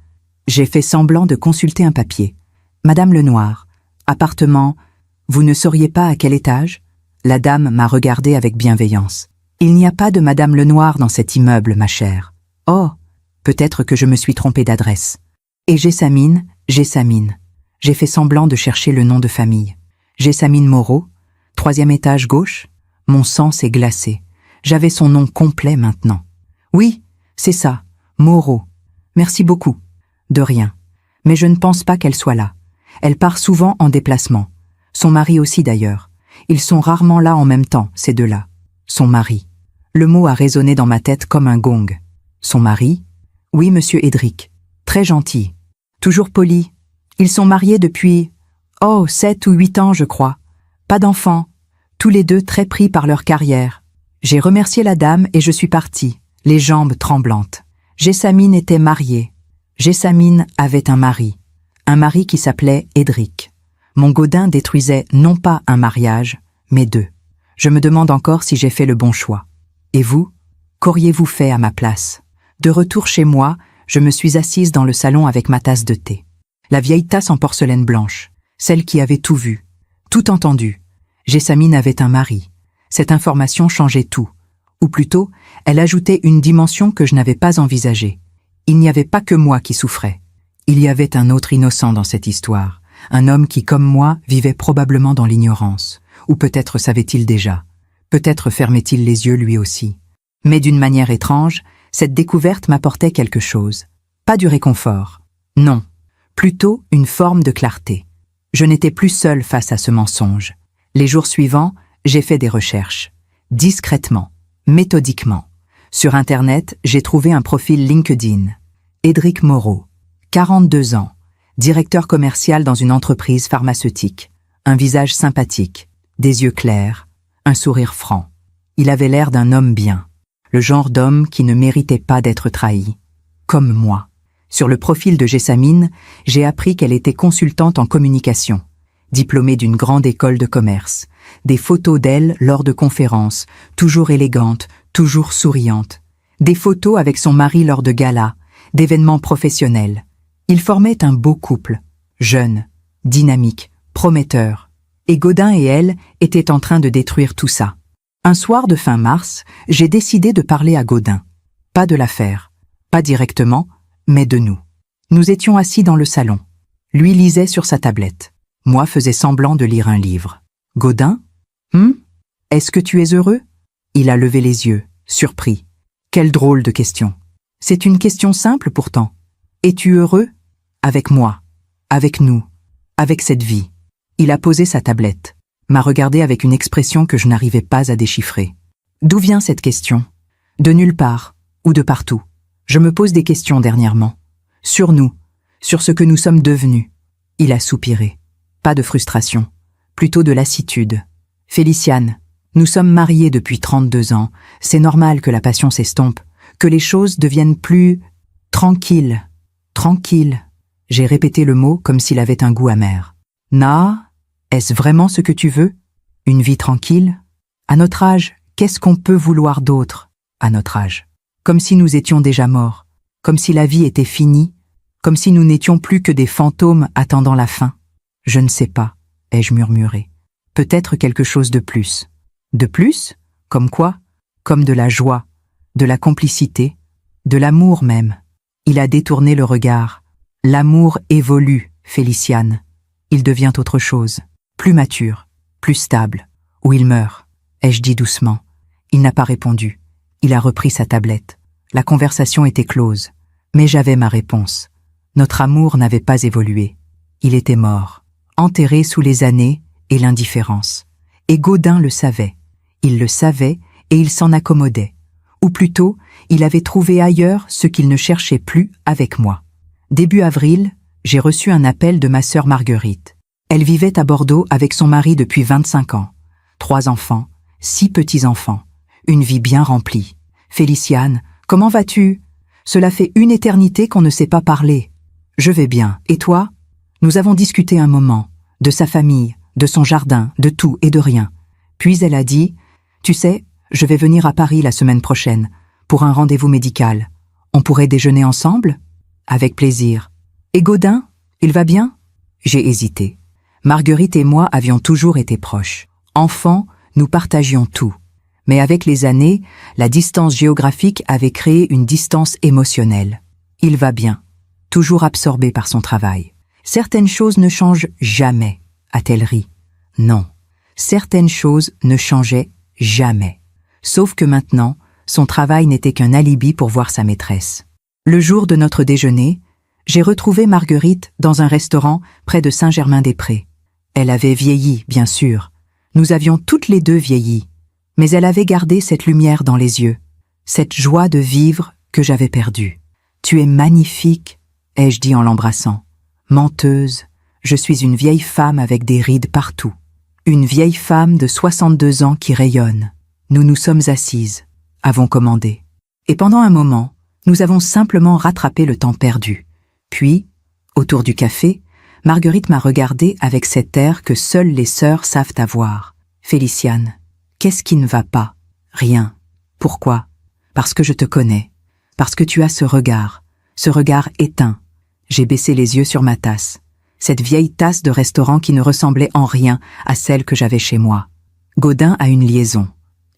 J'ai fait semblant de consulter un papier. « Madame Lenoir. Appartement. Vous ne sauriez pas à quel étage ?» La dame m'a regardé avec bienveillance. « Il n'y a pas de madame Lenoir dans cet immeuble, ma chère. »« Oh, peut-être que je me suis trompée d'adresse. » Et Jessamine. J'ai fait semblant de chercher le nom de famille. Jessamine Moreau, 3e étage gauche. Mon sang s'est glacé. J'avais son nom complet maintenant. Oui, c'est ça, Moreau. Merci beaucoup. De rien. Mais je ne pense pas qu'elle soit là. Elle part souvent en déplacement. Son mari aussi d'ailleurs. Ils sont rarement là en même temps, ces deux-là. Son mari. Le mot a résonné dans ma tête comme un gong. Son mari? Oui, monsieur Edric. Très gentil. Toujours poli. Ils sont mariés depuis, 7 ou 8 ans, je crois. Pas d'enfants. Tous les deux très pris par leur carrière. J'ai remercié la dame et je suis partie, les jambes tremblantes. Jessamine était mariée. Jessamine avait un mari qui s'appelait Edric. Mon Gaudin détruisait non pas un mariage, mais 2. Je me demande encore si j'ai fait le bon choix. Et vous? Qu'auriez-vous fait à ma place? De retour chez moi, je me suis assise dans le salon avec ma tasse de thé. La vieille tasse en porcelaine blanche, celle qui avait tout vu, tout entendu. Jessamine avait un mari. Cette information changeait tout. Ou plutôt, elle ajoutait une dimension que je n'avais pas envisagée. Il n'y avait pas que moi qui souffrais. Il y avait un autre innocent dans cette histoire. Un homme qui, comme moi, vivait probablement dans l'ignorance. Ou peut-être savait-il déjà. Peut-être fermait-il les yeux lui aussi. Mais d'une manière étrange, cette découverte m'apportait quelque chose. Pas du réconfort. Non. Plutôt une forme de clarté. Je n'étais plus seule face à ce mensonge. Les jours suivants, j'ai fait des recherches. Discrètement, méthodiquement. Sur Internet, j'ai trouvé un profil LinkedIn. Edric Moreau, 42 ans, directeur commercial dans une entreprise pharmaceutique. Un visage sympathique, des yeux clairs, un sourire franc. Il avait l'air d'un homme bien. Le genre d'homme qui ne méritait pas d'être trahi. Comme moi. Sur le profil de Jessamine, j'ai appris qu'elle était consultante en communication, diplômée d'une grande école de commerce. Des photos d'elle lors de conférences, toujours élégante, toujours souriante. Des photos avec son mari lors de galas, d'événements professionnels. Ils formaient un beau couple, jeune, dynamique, prometteur. Et Gaudin et elle étaient en train de détruire tout ça. Un soir de fin mars, j'ai décidé de parler à Gaudin. Pas de l'affaire, pas directement, mais de nous. Nous étions assis dans le salon. Lui lisait sur sa tablette. Moi faisais semblant de lire un livre. Gaudin? Est-ce que tu es heureux? Il a levé les yeux, surpris. Quelle drôle de question. C'est une question simple pourtant. Es-tu heureux? Avec moi, avec nous, avec cette vie. Il a posé sa tablette, m'a regardé avec une expression que je n'arrivais pas à déchiffrer. D'où vient cette question? De nulle part, ou de partout. Je me pose des questions dernièrement. Sur nous, sur ce que nous sommes devenus. Il a soupiré. Pas de frustration, plutôt de lassitude. Féliciane, nous sommes mariés depuis 32 ans. C'est normal que la passion s'estompe, que les choses deviennent plus tranquilles. Tranquille. J'ai répété le mot comme s'il avait un goût amer. Est-ce vraiment ce que tu veux? Une vie tranquille? À notre âge, qu'est-ce qu'on peut vouloir d'autre? À notre âge. Comme si nous étions déjà morts, comme si la vie était finie, comme si nous n'étions plus que des fantômes attendant la fin. Je ne sais pas, ai-je murmuré. Peut-être quelque chose de plus. De plus? Comme quoi? Comme de la joie, de la complicité, de l'amour même. Il a détourné le regard. L'amour évolue, Féliciane. Il devient autre chose, plus mature, plus stable, ou il meurt, ai-je dit doucement. Il n'a pas répondu. Il a repris sa tablette. La conversation était close, mais j'avais ma réponse. Notre amour n'avait pas évolué. Il était mort, enterré sous les années et l'indifférence. Et Gaudin le savait. Il le savait et il s'en accommodait. Ou plutôt, il avait trouvé ailleurs ce qu'il ne cherchait plus avec moi. Début avril, j'ai reçu un appel de ma sœur Marguerite. Elle vivait à Bordeaux avec son mari depuis 25 ans. 3 enfants, 6 petits-enfants. Une vie bien remplie. Féliciane, comment vas-tu? Cela fait une éternité qu'on ne s'est pas parlé. Je vais bien. Et toi? Nous avons discuté un moment. De sa famille, de son jardin, de tout et de rien. Puis elle a dit, tu sais, je vais venir à Paris la semaine prochaine, pour un rendez-vous médical. On pourrait déjeuner ensemble? Avec plaisir. Et Gaudin, il va bien? J'ai hésité. Marguerite et moi avions toujours été proches. Enfants, nous partagions tout. Mais avec les années, la distance géographique avait créé une distance émotionnelle. Il va bien, toujours absorbé par son travail. Certaines choses ne changent jamais, a-t-elle ri. Non, certaines choses ne changeaient jamais. Sauf que maintenant, son travail n'était qu'un alibi pour voir sa maîtresse. Le jour de notre déjeuner, j'ai retrouvé Marguerite dans un restaurant près de Saint-Germain-des-Prés. Elle avait vieilli, bien sûr. Nous avions toutes les deux vieilli. Mais elle avait gardé cette lumière dans les yeux, cette joie de vivre que j'avais perdue. « Tu es magnifique », ai-je dit en l'embrassant. « Menteuse, je suis une vieille femme avec des rides partout. Une vieille femme de 62 ans qui rayonne. Nous nous sommes assises, avons commandé. Et pendant un moment, nous avons simplement rattrapé le temps perdu. Puis, autour du café, Marguerite m'a regardée avec cet air que seules les sœurs savent avoir. « Féliciane, qu'est-ce qui ne va pas ? Rien. Pourquoi ? Parce que je te connais. Parce que tu as ce regard éteint. » J'ai baissé les yeux sur ma tasse. Cette vieille tasse de restaurant qui ne ressemblait en rien à celle que j'avais chez moi. Gaudin a une liaison.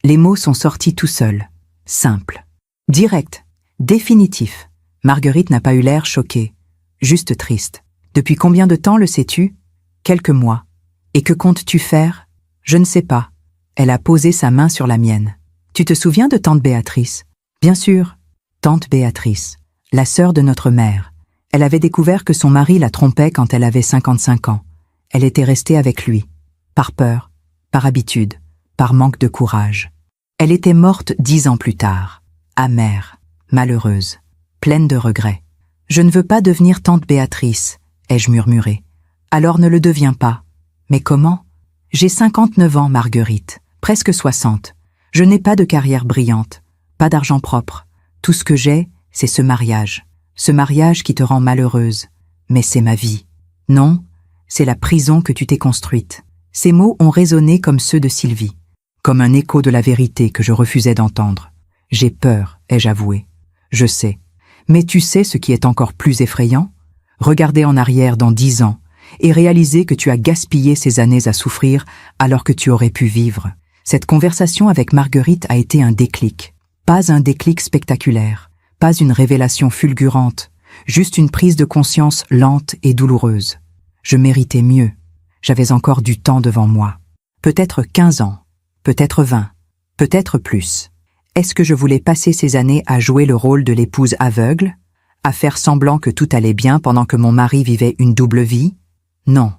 Les mots sont sortis tout seuls. Simple. Direct. Définitif. Marguerite n'a pas eu l'air choquée. Juste triste. Depuis combien de temps le sais-tu ? Quelques mois. Et que comptes-tu faire ? Je ne sais pas. Elle a posé sa main sur la mienne. Tu te souviens de tante Béatrice ? Bien sûr. Tante Béatrice, la sœur de notre mère. Elle avait découvert que son mari la trompait quand elle avait 55 ans. Elle était restée avec lui. Par peur, par habitude, par manque de courage. Elle était morte 10 ans plus tard. Amère, malheureuse, pleine de regrets. « Je ne veux pas devenir tante Béatrice », ai-je murmuré. « Alors ne le deviens pas. » « Mais comment ? J'ai 59 ans, Marguerite, presque 60. Je n'ai pas de carrière brillante, pas d'argent propre. Tout ce que j'ai, c'est ce mariage qui te rend malheureuse. Mais c'est ma vie. Non, c'est la prison que tu t'es construite. » Ces mots ont résonné comme ceux de Sylvie, comme un écho de la vérité que je refusais d'entendre. « J'ai peur, ai-je avoué. Je sais. Mais tu sais ce qui est encore plus effrayant ? Regarder en arrière dans 10 ans et réaliser que tu as gaspillé ces années à souffrir alors que tu aurais pu vivre. » Cette conversation avec Marguerite a été un déclic. Pas un déclic spectaculaire, pas une révélation fulgurante, juste une prise de conscience lente et douloureuse. Je méritais mieux. J'avais encore du temps devant moi. Peut-être 15 ans, peut-être 20, peut-être plus. Est-ce que je voulais passer ces années à jouer le rôle de l'épouse aveugle, à faire semblant que tout allait bien pendant que mon mari vivait une double vie ? Non,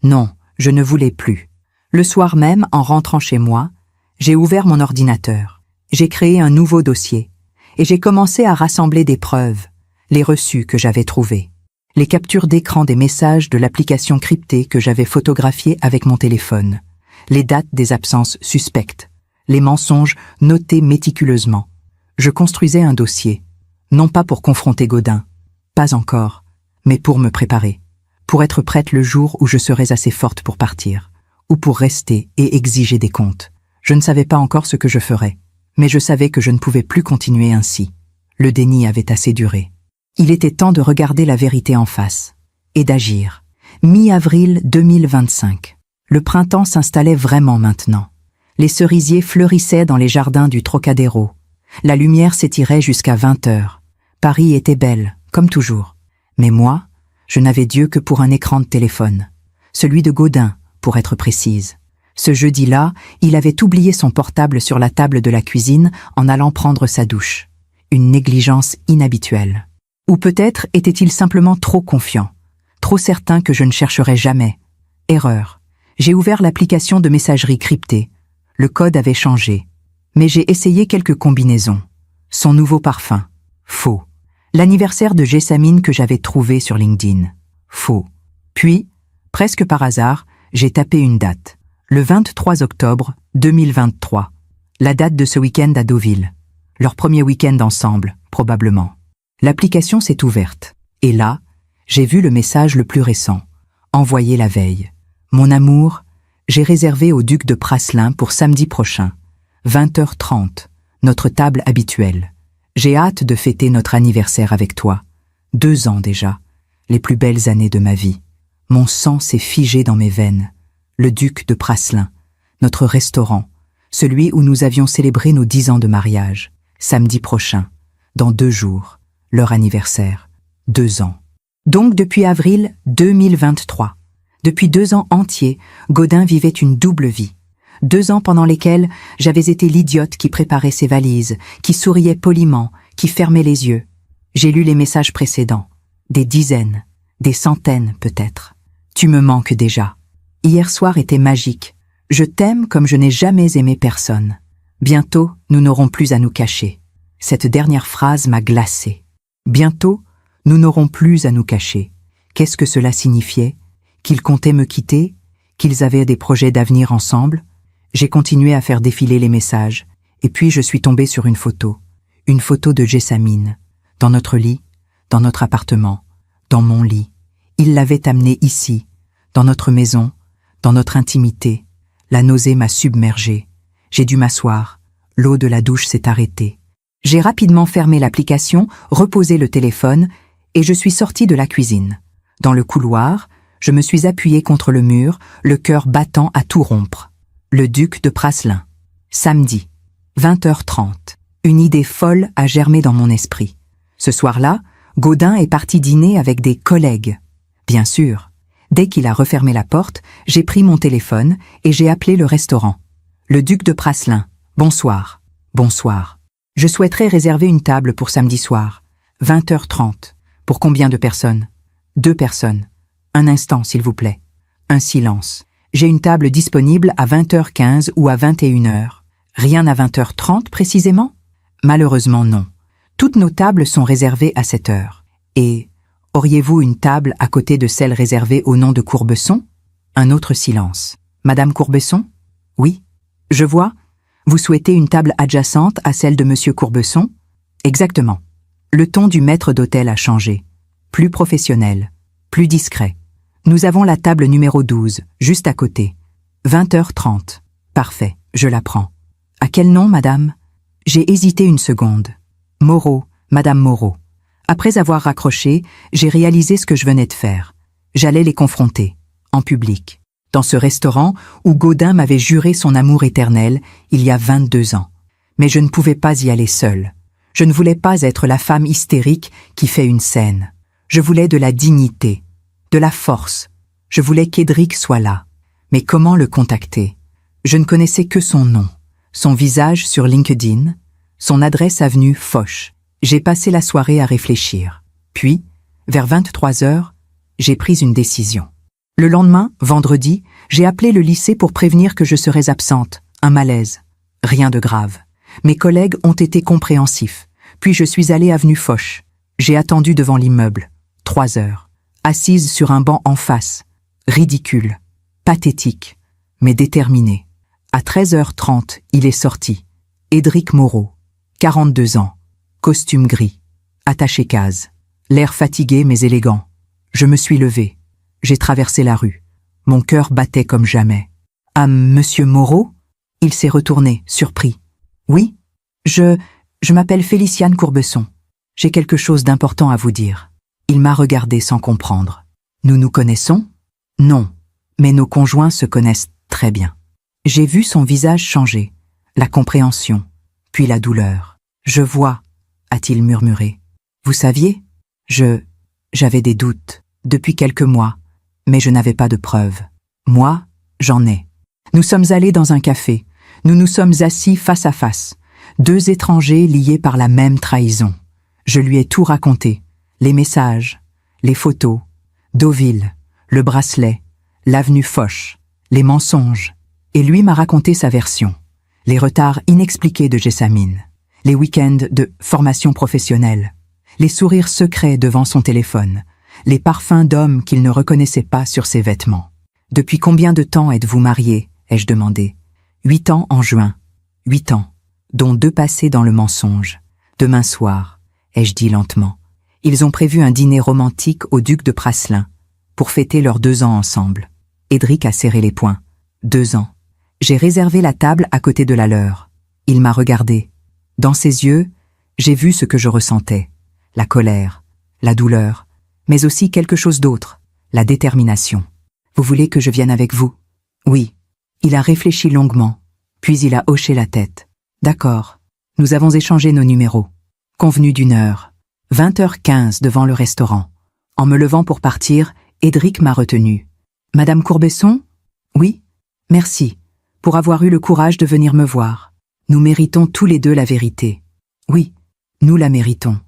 non, je ne voulais plus. Le soir même, en rentrant chez moi, j'ai ouvert mon ordinateur. J'ai créé un nouveau dossier et j'ai commencé à rassembler des preuves, les reçus que j'avais trouvés, les captures d'écran des messages de l'application cryptée que j'avais photographiée avec mon téléphone, les dates des absences suspectes, les mensonges notés méticuleusement. Je construisais un dossier, non pas pour confronter Gaudin, pas encore, mais pour me préparer, pour être prête le jour où je serais assez forte pour partir, ou pour rester et exiger des comptes. Je ne savais pas encore ce que je ferais, mais je savais que je ne pouvais plus continuer ainsi. Le déni avait assez duré. Il était temps de regarder la vérité en face, et d'agir. Mi-avril 2025. Le printemps s'installait vraiment maintenant. Les cerisiers fleurissaient dans les jardins du Trocadéro. La lumière s'étirait jusqu'à 20 heures. Paris était belle, comme toujours. Mais moi, je n'avais Dieu que pour un écran de téléphone. Celui de Gaudin, pour être précise. Ce jeudi-là, il avait oublié son portable sur la table de la cuisine en allant prendre sa douche. Une négligence inhabituelle. Ou peut-être était-il simplement trop confiant, trop certain que je ne chercherais jamais. Erreur. J'ai ouvert l'application de messagerie cryptée. Le code avait changé. Mais j'ai essayé quelques combinaisons. Son nouveau parfum. Faux. L'anniversaire de Jessamine que j'avais trouvé sur LinkedIn. Faux. Puis, presque par hasard, j'ai tapé une date. Le 23 octobre 2023. La date de ce week-end à Deauville. Leur premier week-end ensemble, probablement. L'application s'est ouverte. Et là, j'ai vu le message le plus récent. Envoyé la veille. Mon amour, j'ai réservé au duc de Praslin pour samedi prochain. 20h30. Notre table habituelle. J'ai hâte de fêter notre anniversaire avec toi. 2 ans déjà. Les plus belles années de ma vie. Mon sang s'est figé dans mes veines. Le duc de Praslin. Notre restaurant. Celui où nous avions célébré nos 10 ans de mariage. Samedi prochain. Dans 2 jours. Leur anniversaire. 2 ans. Donc depuis avril 2023. Depuis 2 ans entiers, Gaudin vivait une double vie. 2 ans pendant lesquels j'avais été l'idiote qui préparait ses valises, qui souriait poliment, qui fermait les yeux. J'ai lu les messages précédents. Des dizaines, des centaines peut-être. Tu me manques déjà. Hier soir était magique. Je t'aime comme je n'ai jamais aimé personne. Bientôt, nous n'aurons plus à nous cacher. Cette dernière phrase m'a glacée. Bientôt, nous n'aurons plus à nous cacher. Qu'est-ce que cela signifiait? Qu'ils comptaient me quitter? Qu'ils avaient des projets d'avenir ensemble? J'ai continué à faire défiler les messages, et puis je suis tombée sur une photo de Jessamine, dans notre lit, dans notre appartement, dans mon lit. Il l'avait amenée ici, dans notre maison, dans notre intimité. La nausée m'a submergée. J'ai dû m'asseoir. L'eau de la douche s'est arrêtée. J'ai rapidement fermé l'application, reposé le téléphone, et je suis sortie de la cuisine. Dans le couloir, je me suis appuyée contre le mur, le cœur battant à tout rompre. Le duc de Praslin. Samedi, 20h30. Une idée folle a germé dans mon esprit. Ce soir-là, Gaudin est parti dîner avec des collègues. Bien sûr. Dès qu'il a refermé la porte, j'ai pris mon téléphone et j'ai appelé le restaurant. Le duc de Praslin. Bonsoir. Bonsoir. Je souhaiterais réserver une table pour samedi soir. 20h30. Pour combien de personnes? 2 personnes. Un instant, s'il vous plaît. Un silence. J'ai une table disponible à 20h15 ou à 21h. Rien à 20h30 précisément? Malheureusement non. Toutes nos tables sont réservées à cette heure. Et auriez-vous une table à côté de celle réservée au nom de Courbesson? Un autre silence. Madame Courbesson? Oui. Je vois. Vous souhaitez une table adjacente à celle de Monsieur Courbesson? Exactement. Le ton du maître d'hôtel a changé. Plus professionnel. Plus discret. Nous avons la table numéro 12, juste à côté. 20h30. Parfait, je la prends. À quel nom, madame? J'ai hésité une seconde. Moreau, madame Moreau. Après avoir raccroché, j'ai réalisé ce que je venais de faire. J'allais les confronter, en public, dans ce restaurant où Gaudin m'avait juré son amour éternel il y a 22 ans. Mais je ne pouvais pas y aller seule. Je ne voulais pas être la femme hystérique qui fait une scène. Je voulais de la dignité, de la force. Je voulais qu'Édric soit là. Mais comment le contacter? Je ne connaissais que son nom, son visage sur LinkedIn, son adresse avenue Foch. J'ai passé la soirée à réfléchir. Puis, vers 23h, j'ai pris une décision. Le lendemain, vendredi, j'ai appelé le lycée pour prévenir que je serais absente. Un malaise. Rien de grave. Mes collègues ont été compréhensifs. Puis je suis allée avenue Foch. J'ai attendu devant l'immeuble. 3 heures. Assise sur un banc en face. Ridicule. Pathétique. Mais déterminée. À 13h30, il est sorti. Édric Moreau. 42 ans. Costume gris. Attaché case. L'air fatigué mais élégant. Je me suis levée. J'ai traversé la rue. Mon cœur battait comme jamais. Ah, monsieur Moreau? Il s'est retourné, surpris. Oui? Je m'appelle Féliciane Courbesson. J'ai quelque chose d'important à vous dire. Il m'a regardé sans comprendre. Nous nous connaissons? Non. Mais nos conjoints se connaissent très bien. J'ai vu son visage changer. La compréhension. Puis la douleur. Je vois, a-t-il murmuré. Vous saviez? J'avais des doutes, depuis quelques mois, mais je n'avais pas de preuves. Moi, j'en ai. Nous sommes allés dans un café. Nous nous sommes assis face à face. 2 étrangers liés par la même trahison. Je lui ai tout raconté. Les messages, les photos, Deauville, le bracelet, l'avenue Foch, les mensonges. Et lui m'a raconté sa version. Les retards inexpliqués de Jessamine. Les week-ends de formation professionnelle. Les sourires secrets devant son téléphone. Les parfums d'hommes qu'il ne reconnaissait pas sur ses vêtements. Depuis combien de temps êtes-vous mariés? Ai-je demandé. 8 ans en juin. 8 ans, dont 2 passés dans le mensonge. Demain soir, ai-je dit lentement. Ils ont prévu un dîner romantique au duc de Praslin, pour fêter leurs 2 ans ensemble. Édric a serré les poings. 2 ans. J'ai réservé la table à côté de la leur. Il m'a regardé. Dans ses yeux, j'ai vu ce que je ressentais. La colère, la douleur, mais aussi quelque chose d'autre, la détermination. Vous voulez que je vienne avec vous? Oui. Il a réfléchi longuement, puis il a hoché la tête. D'accord. Nous avons échangé nos numéros. Convenu d'1 heure. 20h15 devant le restaurant. En me levant pour partir, Édric m'a retenu. Madame Courbesson? Oui. Merci, pour avoir eu le courage de venir me voir. Nous méritons tous les deux la vérité. Oui, nous la méritons.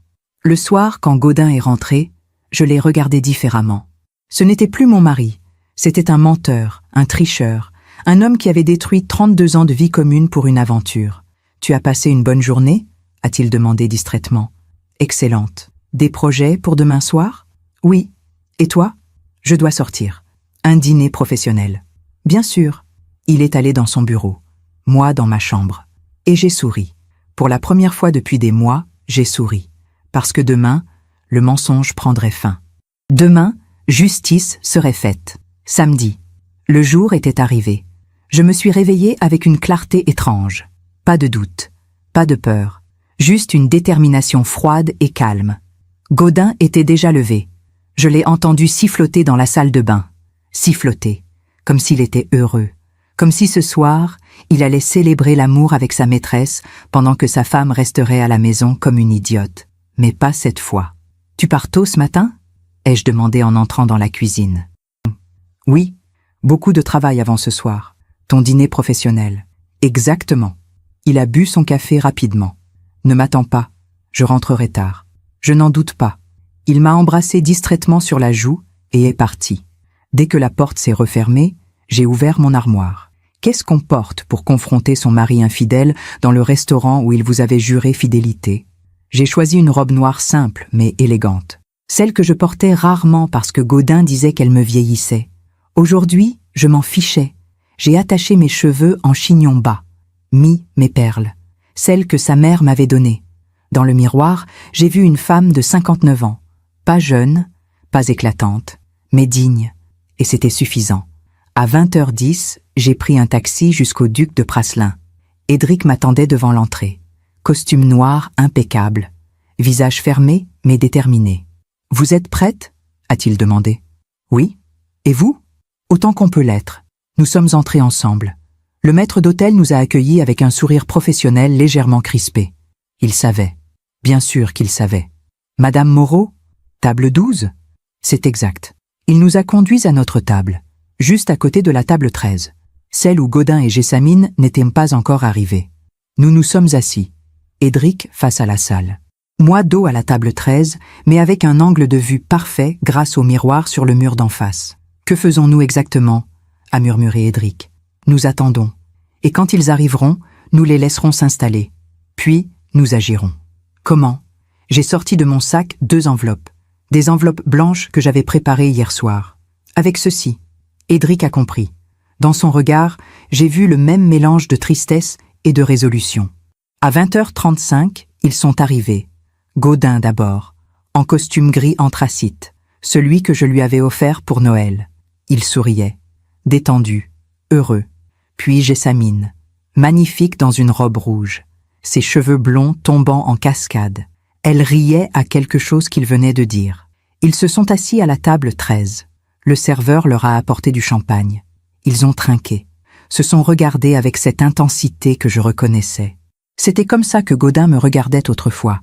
Le soir, quand Gaudin est rentré, je l'ai regardé différemment. Ce n'était plus mon mari, c'était un menteur, un tricheur, un homme qui avait détruit 32 ans de vie commune pour une aventure. Tu as passé une bonne journée? A-t-il demandé distraitement. Excellente. Des projets pour demain soir? Oui. Et toi? Je dois sortir. Un dîner professionnel. Bien sûr. Il est allé dans son bureau. Moi dans ma chambre. Et j'ai souri. Pour la première fois depuis des mois, j'ai souri. Parce que demain, le mensonge prendrait fin. Demain, justice serait faite. Samedi. Le jour était arrivé. Je me suis réveillée avec une clarté étrange. Pas de doute, pas de peur, juste une détermination froide et calme. Gaudin était déjà levé. Je l'ai entendu siffloter dans la salle de bain. Siffloter, comme s'il était heureux. Comme si ce soir, il allait célébrer l'amour avec sa maîtresse pendant que sa femme resterait à la maison comme une idiote. Mais pas cette fois. « Tu pars tôt ce matin ?» ai-je demandé en entrant dans la cuisine. « Oui, beaucoup de travail avant ce soir. Ton dîner professionnel. » « Exactement. » Il a bu son café rapidement. « Ne m'attends pas. Je rentrerai tard. » « Je n'en doute pas. » Il m'a embrassé distraitement sur la joue et est parti. Dès que la porte s'est refermée, j'ai ouvert mon armoire. Qu'est-ce qu'on porte pour confronter son mari infidèle dans le restaurant où il vous avait juré fidélité? J'ai choisi une robe noire simple mais élégante. Celle que je portais rarement parce que Gaudin disait qu'elle me vieillissait. Aujourd'hui, je m'en fichais. J'ai attaché mes cheveux en chignon bas, mis mes perles, celles que sa mère m'avait données. Dans le miroir, j'ai vu une femme de 59 ans, pas jeune, pas éclatante, mais digne, et c'était suffisant. À 20h10, j'ai pris un taxi jusqu'au Duc de Praslin. Édric m'attendait devant l'entrée. Costume noir impeccable, visage fermé mais déterminé. « Vous êtes prête ?» a-t-il demandé. « Oui. Et vous ?» « Autant qu'on peut l'être. Nous sommes entrés ensemble. Le maître d'hôtel nous a accueillis avec un sourire professionnel légèrement crispé. Il savait. Bien sûr qu'il savait. « Madame Moreau, table 12 ?» C'est exact. Il nous a conduits à notre table, juste à côté de la table 13, celle où Gaudin et Jessamine n'étaient pas encore arrivés. Nous nous sommes assis, Édric face à la salle. Moi dos à la table 13, mais avec un angle de vue parfait grâce au miroir sur le mur d'en face. « Que faisons-nous exactement ?» a murmuré Édric. « Nous attendons. Et quand ils arriveront, nous les laisserons s'installer. Puis, nous agirons. » Comment? J'ai sorti de mon sac 2 enveloppes. Des enveloppes blanches que j'avais préparées hier soir. Avec ceci. Édric a compris. Dans son regard, j'ai vu le même mélange de tristesse et de résolution. À 20h35, ils sont arrivés. Gaudin d'abord, en costume gris anthracite, celui que je lui avais offert pour Noël. Il souriait, détendu, heureux. Puis Jessamine, magnifique dans une robe rouge, ses cheveux blonds tombant en cascade. Elle riait à quelque chose qu'il venait de dire. Ils se sont assis à la table 13. Le serveur leur a apporté du champagne. Ils ont trinqué, se sont regardés avec cette intensité que je reconnaissais. C'était comme ça que Gaudin me regardait autrefois,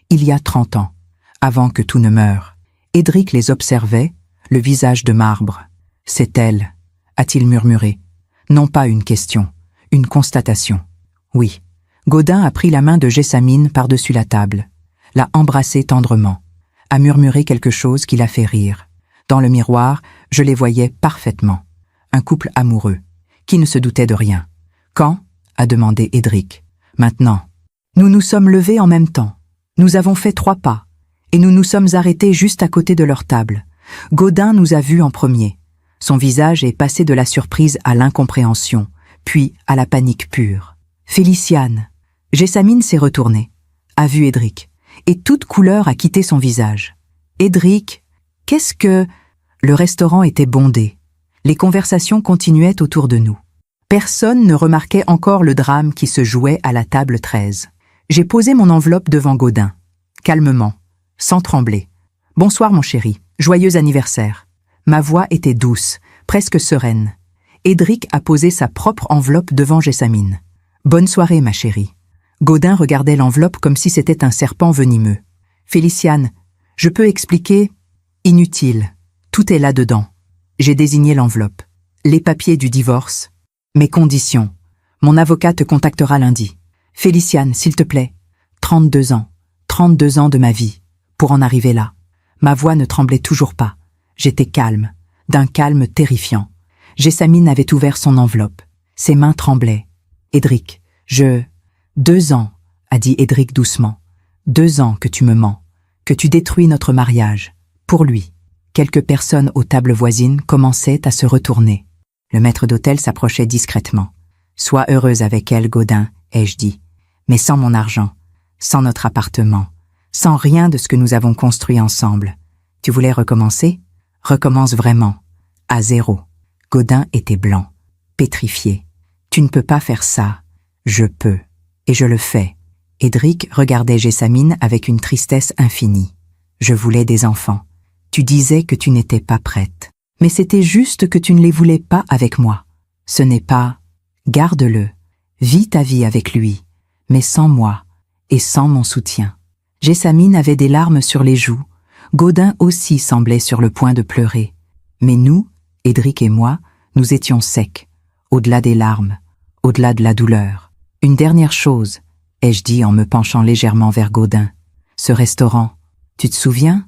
il y a 30 ans, avant que tout ne meure. Édric les observait, le visage de marbre. « C'est elle », a-t-il murmuré. Non pas une question, une constatation. Oui. Gaudin a pris la main de Jessamine par-dessus la table, l'a embrassée tendrement, a murmuré quelque chose qui l'a fait rire. Dans le miroir, je les voyais parfaitement. Un couple amoureux, qui ne se doutait de rien. « Quand ?» a demandé Édric. « Maintenant. » Nous nous sommes levés en même temps. Nous avons fait 3 pas, et nous nous sommes arrêtés juste à côté de leur table. Gaudin nous a vus en premier. Son visage est passé de la surprise à l'incompréhension, puis à la panique pure. « Féliciane !» Jessamine s'est retournée, a vu Édric, et toute couleur a quitté son visage. « Édric, qu'est-ce que… » Le restaurant était bondé. Les conversations continuaient autour de nous. Personne ne remarquait encore le drame qui se jouait à la table 13. J'ai posé mon enveloppe devant Gaudin, calmement, sans trembler. « Bonsoir mon chéri, joyeux anniversaire. » Ma voix était douce, presque sereine. Édric a posé sa propre enveloppe devant Jessamine. « Bonne soirée ma chérie. » Gaudin regardait l'enveloppe comme si c'était un serpent venimeux. « Féliciane, je peux expliquer… » Inutile. Tout est là-dedans. J'ai désigné l'enveloppe. Les papiers du divorce. Mes conditions. Mon avocat te contactera lundi. Féliciane, s'il te plaît. 32 ans. 32 ans de ma vie. Pour en arriver là. Ma voix ne tremblait toujours pas. J'étais calme. D'un calme terrifiant. Jessamine avait ouvert son enveloppe. Ses mains tremblaient. Édric, 2 ans, a dit Édric doucement. 2 ans que tu me mens, que tu détruis notre mariage. Pour lui. Quelques personnes aux tables voisines commençaient à se retourner. Le maître d'hôtel s'approchait discrètement. Sois heureuse avec elle, Gaudin, ai-je dit. Mais sans mon argent, sans notre appartement, sans rien de ce que nous avons construit ensemble. Tu voulais recommencer? Recommence vraiment. À 0. Gaudin était blanc, pétrifié. Tu ne peux pas faire ça. Je peux. Et je le fais. Édric regardait Jessamine avec une tristesse infinie. Je voulais des enfants. Tu disais que tu n'étais pas prête. Mais c'était juste que tu ne les voulais pas avec moi. Ce n'est pas... Garde-le. Vis ta vie avec lui, mais sans moi et sans mon soutien. Jessamine avait des larmes sur les joues. Gaudin aussi semblait sur le point de pleurer. Mais nous, Édric et moi, nous étions secs, au-delà des larmes, au-delà de la douleur. Une dernière chose, ai-je dit en me penchant légèrement vers Gaudin. Ce restaurant, tu te souviens?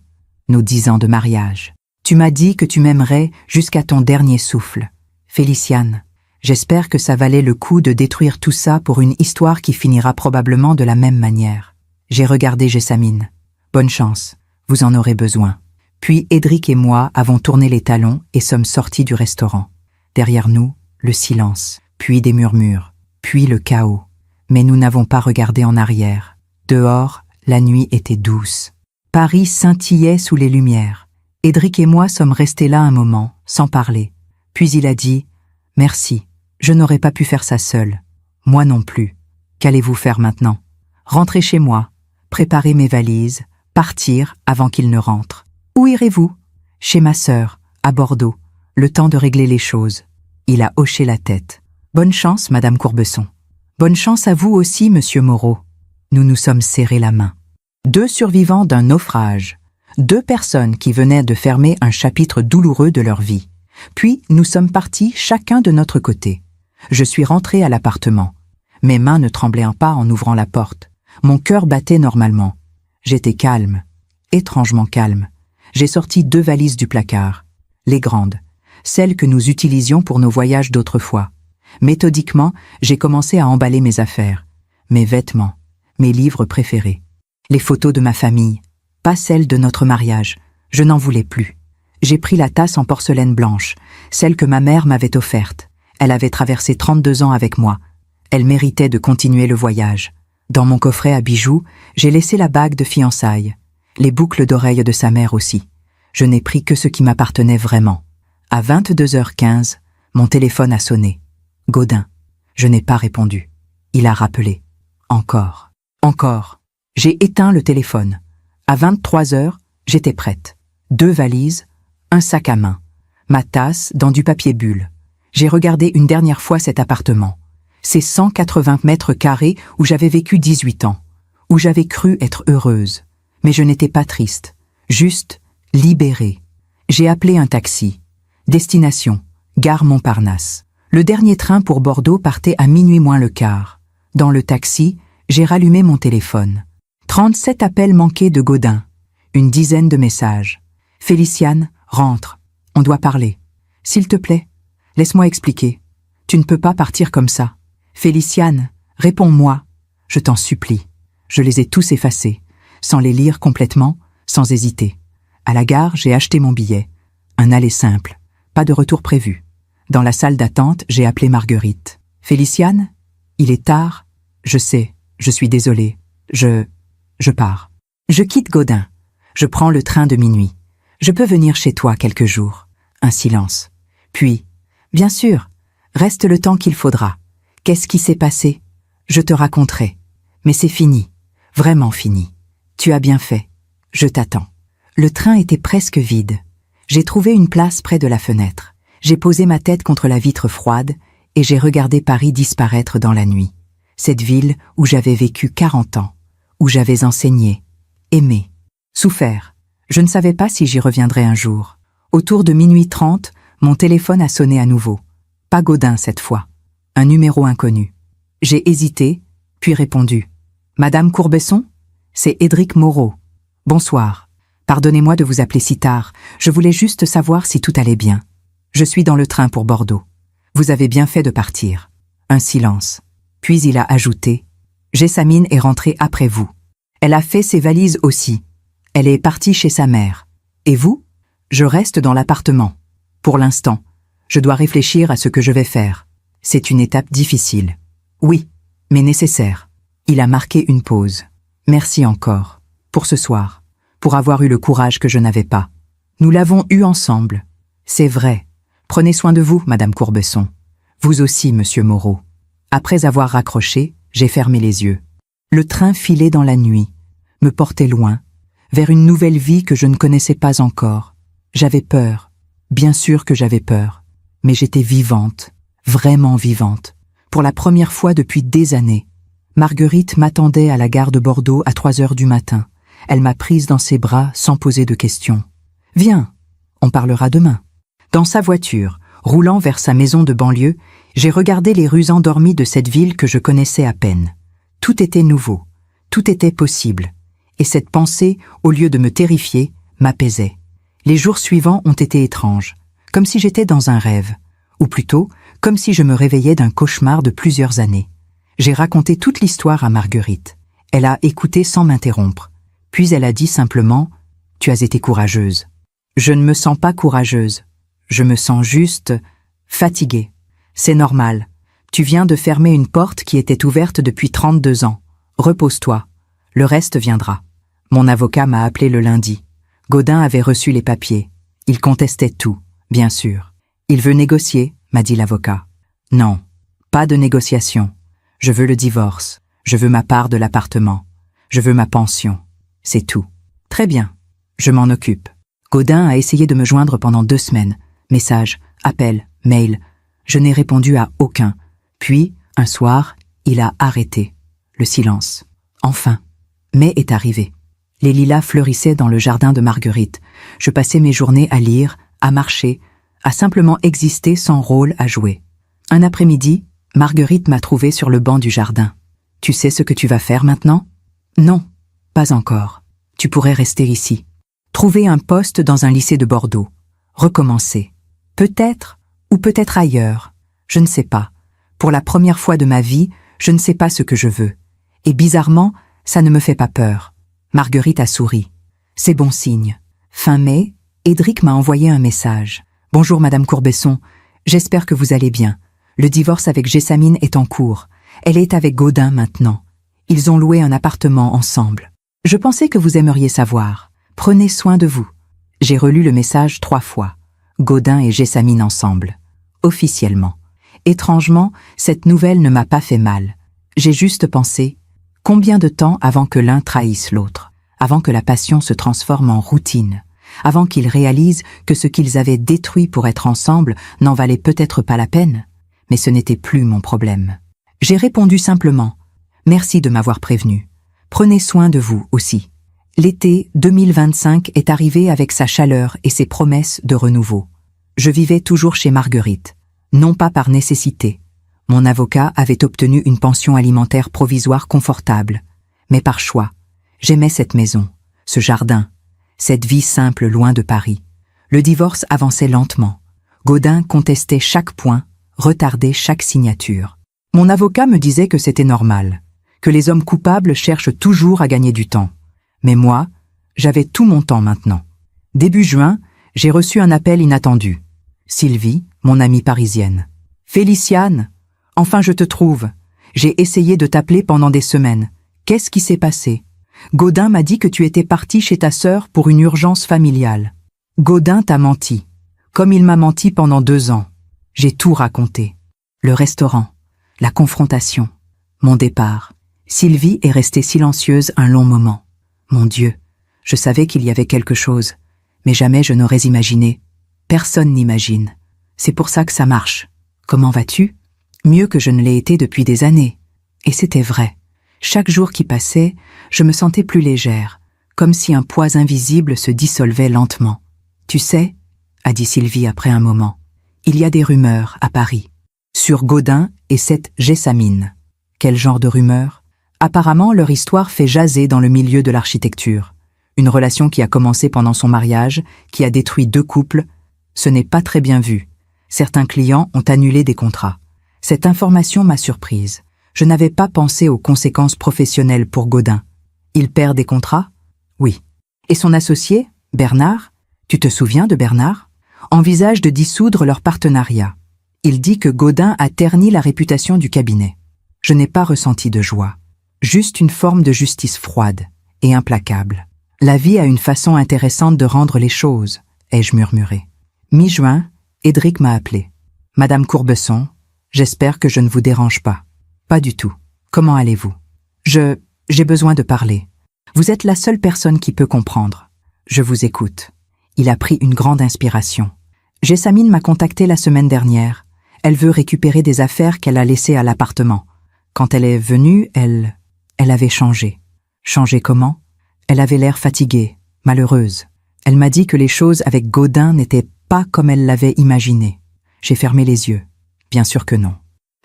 Nos 10 ans de mariage. Tu m'as dit que tu m'aimerais jusqu'à ton dernier souffle. Féliciane, j'espère que ça valait le coup de détruire tout ça pour une histoire qui finira probablement de la même manière. J'ai regardé Jessamine. Bonne chance, vous en aurez besoin. Puis Édric et moi avons tourné les talons et sommes sortis du restaurant. Derrière nous, le silence, puis des murmures, puis le chaos. Mais nous n'avons pas regardé en arrière. Dehors, la nuit était douce. Paris scintillait sous les lumières. Édric et moi sommes restés là un moment, sans parler. Puis il a dit « Merci, je n'aurais pas pu faire ça seul. Moi non plus. Qu'allez-vous faire maintenant? Rentrer chez moi, préparer mes valises, partir avant qu'il ne rentre. Où irez-vous? Chez ma sœur, à Bordeaux, le temps de régler les choses. » Il a hoché la tête. « Bonne chance, Madame Courbesson. Bonne chance à vous aussi, Monsieur Moreau. » Nous nous sommes serrés la main. 2 survivants d'un naufrage. 2 personnes qui venaient de fermer un chapitre douloureux de leur vie. Puis nous sommes partis chacun de notre côté. Je suis rentré à l'appartement. Mes mains ne tremblaient pas en ouvrant la porte. Mon cœur battait normalement. J'étais calme, étrangement calme. J'ai sorti 2 valises du placard. Les grandes, celles que nous utilisions pour nos voyages d'autrefois. Méthodiquement, j'ai commencé à emballer mes affaires, mes vêtements, mes livres préférés. Les photos de ma famille, pas celles de notre mariage. Je n'en voulais plus. J'ai pris la tasse en porcelaine blanche, celle que ma mère m'avait offerte. Elle avait traversé 32 ans avec moi. Elle méritait de continuer le voyage. Dans mon coffret à bijoux, j'ai laissé la bague de fiançailles, les boucles d'oreilles de sa mère aussi. Je n'ai pris que ce qui m'appartenait vraiment. À 22h15, mon téléphone a sonné. Gaudin. Je n'ai pas répondu. Il a rappelé. Encore. Encore. J'ai éteint le téléphone. À 23h, j'étais prête. 2 valises, un sac à main, ma tasse dans du papier bulle. J'ai regardé une dernière fois cet appartement. Ces 180 mètres carrés où j'avais vécu 18 ans, où j'avais cru être heureuse. Mais je n'étais pas triste, juste libérée. J'ai appelé un taxi. Destination, gare Montparnasse. Le dernier train pour Bordeaux partait à minuit moins le quart. Dans le taxi, j'ai rallumé mon téléphone. 37 appels manqués de Gaudin. Une dizaine de messages. Féliciane, rentre. On doit parler. S'il te plaît, laisse-moi expliquer. Tu ne peux pas partir comme ça. Féliciane, réponds-moi. Je t'en supplie. Je les ai tous effacés, sans les lire complètement, sans hésiter. À la gare, j'ai acheté mon billet. Un aller simple. Pas de retour prévu. Dans la salle d'attente, j'ai appelé Marguerite. Féliciane, il est tard. Je sais, je suis désolée. Je pars. Je quitte Gaudin. Je prends le train de minuit. Je peux venir chez toi quelques jours. Un silence. Puis, bien sûr, reste le temps qu'il faudra. Qu'est-ce qui s'est passé? Je te raconterai. Mais c'est fini. Vraiment fini. Tu as bien fait. Je t'attends. Le train était presque vide. J'ai trouvé une place près de la fenêtre. J'ai posé ma tête contre la vitre froide et j'ai regardé Paris disparaître dans la nuit. Cette ville où j'avais vécu 40 ans, où j'avais enseigné, aimé, souffert. Je ne savais pas si j'y reviendrais un jour. Autour de minuit 30, mon téléphone a sonné à nouveau. Pas Gaudin cette fois. Un numéro inconnu. J'ai hésité, puis répondu. « Madame Courbesson? C'est Édric Moreau. Bonsoir. Pardonnez-moi de vous appeler si tard. Je voulais juste savoir si tout allait bien. Je suis dans le train pour Bordeaux. Vous avez bien fait de partir. » Un silence. Puis il a ajouté. « Jessamine est rentrée après vous. Elle a fait ses valises aussi. Elle est partie chez sa mère. Et vous? Je reste dans l'appartement. Pour l'instant, je dois réfléchir à ce que je vais faire. C'est une étape difficile. Oui, mais nécessaire. Il a marqué une pause. Merci encore. Pour ce soir. Pour avoir eu le courage que je n'avais pas. Nous l'avons eu ensemble. C'est vrai. Prenez soin de vous, Madame Courbesson. Vous aussi, Monsieur Moreau. Après avoir raccroché, j'ai fermé les yeux. Le train filait dans la nuit, me portait loin, vers une nouvelle vie que je ne connaissais pas encore. J'avais peur. Bien sûr que j'avais peur. Mais j'étais vivante. Vraiment vivante. Pour la première fois depuis des années. Marguerite m'attendait à la gare de Bordeaux à 3 heures du matin. Elle m'a prise dans ses bras sans poser de questions. « Viens, on parlera demain. » Dans sa voiture, roulant vers sa maison de banlieue, j'ai regardé les rues endormies de cette ville que je connaissais à peine. Tout était nouveau, tout était possible. Et cette pensée, au lieu de me terrifier, m'apaisait. Les jours suivants ont été étranges, comme si j'étais dans un rêve, ou plutôt, comme si je me réveillais d'un cauchemar de plusieurs années. J'ai raconté toute l'histoire à Marguerite. Elle a écouté sans m'interrompre. Puis elle a dit simplement « Tu as été courageuse ». Je ne me sens pas courageuse. Je me sens juste fatiguée. C'est normal. Tu viens de fermer une porte qui était ouverte depuis 32 ans. Repose-toi. Le reste viendra. Mon avocat m'a appelé le lundi. Gaudin avait reçu les papiers. Il contestait tout, bien sûr. Il veut négocier, m'a dit l'avocat. Non, pas de négociation. Je veux le divorce. Je veux ma part de l'appartement. Je veux ma pension. C'est tout. Très bien. Je m'en occupe. Gaudin a essayé de me joindre pendant 2 semaines. Messages, appels, mails. Je n'ai répondu à aucun. Puis, un soir, il a arrêté. Le silence. Enfin. Mai est arrivé. Les lilas fleurissaient dans le jardin de Marguerite. Je passais mes journées à lire, à marcher, à simplement exister sans rôle à jouer. Un après-midi, Marguerite m'a trouvé sur le banc du jardin. « Tu sais ce que tu vas faire maintenant ?»« Non, pas encore. Tu pourrais rester ici. Trouver un poste dans un lycée de Bordeaux. Recommencer. Peut-être, ou peut-être ailleurs. Je ne sais pas. Pour la première fois de ma vie, je ne sais pas ce que je veux. Et bizarrement, ça ne me fait pas peur. » Marguerite a souri. C'est bon signe. Fin mai, Édric m'a envoyé un message. « Bonjour Madame Courbesson, j'espère que vous allez bien. Le divorce avec Jessamine est en cours. Elle est avec Gaudin maintenant. Ils ont loué un appartement ensemble. Je pensais que vous aimeriez savoir. Prenez soin de vous. » J'ai relu le message 3 fois. Gaudin et Jessamine ensemble. Officiellement. Étrangement, cette nouvelle ne m'a pas fait mal. J'ai juste pensé, combien de temps avant que l'un trahisse l'autre, avant que la passion se transforme en routine, avant qu'ils réalisent que ce qu'ils avaient détruit pour être ensemble n'en valait peut-être pas la peine. Mais ce n'était plus mon problème. J'ai répondu simplement, merci de m'avoir prévenu. Prenez soin de vous aussi. L'été 2025 est arrivé avec sa chaleur et ses promesses de renouveau. Je vivais toujours chez Marguerite, non pas par nécessité. Mon avocat avait obtenu une pension alimentaire provisoire confortable, mais par choix. J'aimais cette maison, ce jardin, cette vie simple loin de Paris. Le divorce avançait lentement. Gaudin contestait chaque point, retardait chaque signature. Mon avocat me disait que c'était normal, que les hommes coupables cherchent toujours à gagner du temps. Mais moi, j'avais tout mon temps maintenant. Début juin, j'ai reçu un appel inattendu. Sylvie, mon amie parisienne. « Féliciane, enfin je te trouve. J'ai essayé de t'appeler pendant des semaines. Qu'est-ce qui s'est passé? Gaudin m'a dit que tu étais partie chez ta sœur pour une urgence familiale. Gaudin t'a menti, comme il m'a menti pendant 2 ans. J'ai tout raconté. Le restaurant, la confrontation, mon départ. Sylvie est restée silencieuse un long moment. Mon Dieu, je savais qu'il y avait quelque chose, mais jamais je n'aurais imaginé. Personne n'imagine. C'est pour ça que ça marche. Comment vas-tu? Mieux que je ne l'ai été depuis des années. Et c'était vrai. Chaque jour qui passait, je me sentais plus légère, comme si un poids invisible se dissolvait lentement. Tu sais, a dit Sylvie après un moment, il y a des rumeurs à Paris. Sur Gaudin et cette Jessamine. Quel genre de rumeurs? Apparemment, leur histoire fait jaser dans le milieu de l'architecture. Une relation qui a commencé pendant son mariage, qui a détruit 2 couples. Ce n'est pas très bien vu. Certains clients ont annulé des contrats. Cette information m'a surprise. Je n'avais pas pensé aux conséquences professionnelles pour Gaudin. Il perd des contrats? Oui. Et son associé, Bernard, tu te souviens de Bernard, envisage de dissoudre leur partenariat. Il dit que Gaudin a terni la réputation du cabinet. Je n'ai pas ressenti de joie, juste une forme de justice froide et implacable. La vie a une façon intéressante de rendre les choses, ai-je murmuré. Mi-juin, Édric m'a appelé. Madame Courbesson, j'espère que je ne vous dérange pas. Pas du tout. Comment allez-vous? J'ai besoin de parler. Vous êtes la seule personne qui peut comprendre. Je vous écoute. Il a pris une grande inspiration. Jessamine m'a contacté la semaine dernière. Elle veut récupérer des affaires qu'elle a laissées à l'appartement. Quand elle est venue, elle avait changé. Changé comment? Elle avait l'air fatiguée, malheureuse. Elle m'a dit que les choses avec Gaudin n'étaient pas comme elle l'avait imaginé. J'ai fermé les yeux. Bien sûr que non.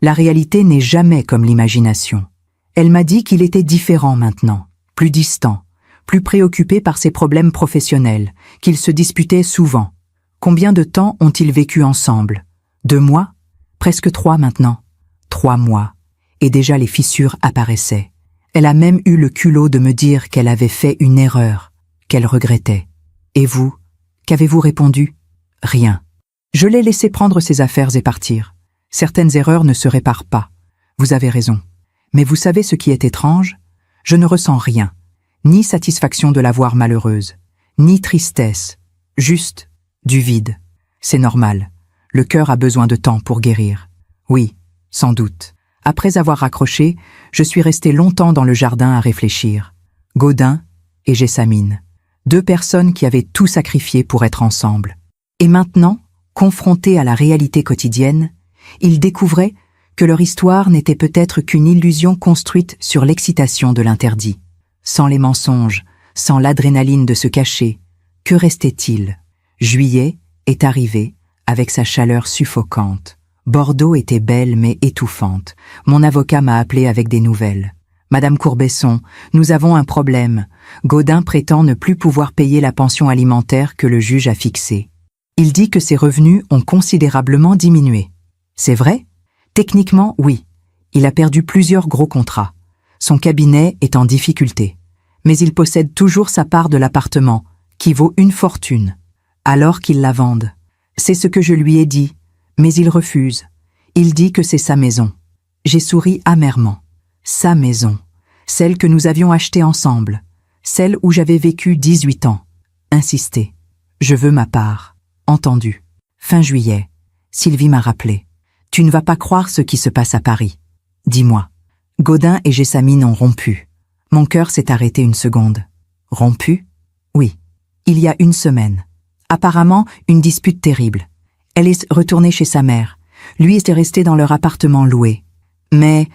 La réalité n'est jamais comme l'imagination. Elle m'a dit qu'il était différent maintenant, plus distant, plus préoccupé par ses problèmes professionnels, qu'ils se disputaient souvent. Combien de temps ont-ils vécu ensemble? 2 mois? Presque 3 maintenant. 3 mois. Et déjà les fissures apparaissaient. Elle a même eu le culot de me dire qu'elle avait fait une erreur, qu'elle regrettait. Et vous? Qu'avez-vous répondu? Rien. Je l'ai laissé prendre ses affaires et partir. Certaines erreurs ne se réparent pas. Vous avez raison. Mais vous savez ce qui est étrange? Je ne ressens rien. Ni satisfaction de la voir malheureuse, ni tristesse. Juste du vide. C'est normal. Le cœur a besoin de temps pour guérir. Oui, sans doute. Après avoir raccroché, je suis resté longtemps dans le jardin à réfléchir. Gaudin et Jessamine. 2 personnes qui avaient tout sacrifié pour être ensemble. Et maintenant, confrontés à la réalité quotidienne, ils découvraient que leur histoire n'était peut-être qu'une illusion construite sur l'excitation de l'interdit. Sans les mensonges, sans l'adrénaline de se cacher, que restait-il? Juillet est arrivé avec sa chaleur suffocante. Bordeaux était belle mais étouffante. Mon avocat m'a appelé avec des nouvelles. Madame Courbesson, nous avons un problème. Gaudin prétend ne plus pouvoir payer la pension alimentaire que le juge a fixée. Il dit que ses revenus ont considérablement diminué. C'est vrai? Techniquement, oui. Il a perdu plusieurs gros contrats. Son cabinet est en difficulté. Mais il possède toujours sa part de l'appartement, qui vaut une fortune. Alors qu'il la vende. C'est ce que je lui ai dit, mais il refuse. Il dit que c'est sa maison. J'ai souri amèrement. Sa maison. Celle que nous avions achetée ensemble. Celle où j'avais vécu 18 ans. Insisté. Je veux ma part. Entendu. Fin juillet. Sylvie m'a rappelé. Tu ne vas pas croire ce qui se passe à Paris. Dis-moi. Gaudin et Jessamine ont rompu. Mon cœur s'est arrêté une seconde. Rompu? Oui. Il y a 1 semaine. Apparemment, une dispute terrible. Elle est retournée chez sa mère. Lui était resté dans leur appartement loué. Mais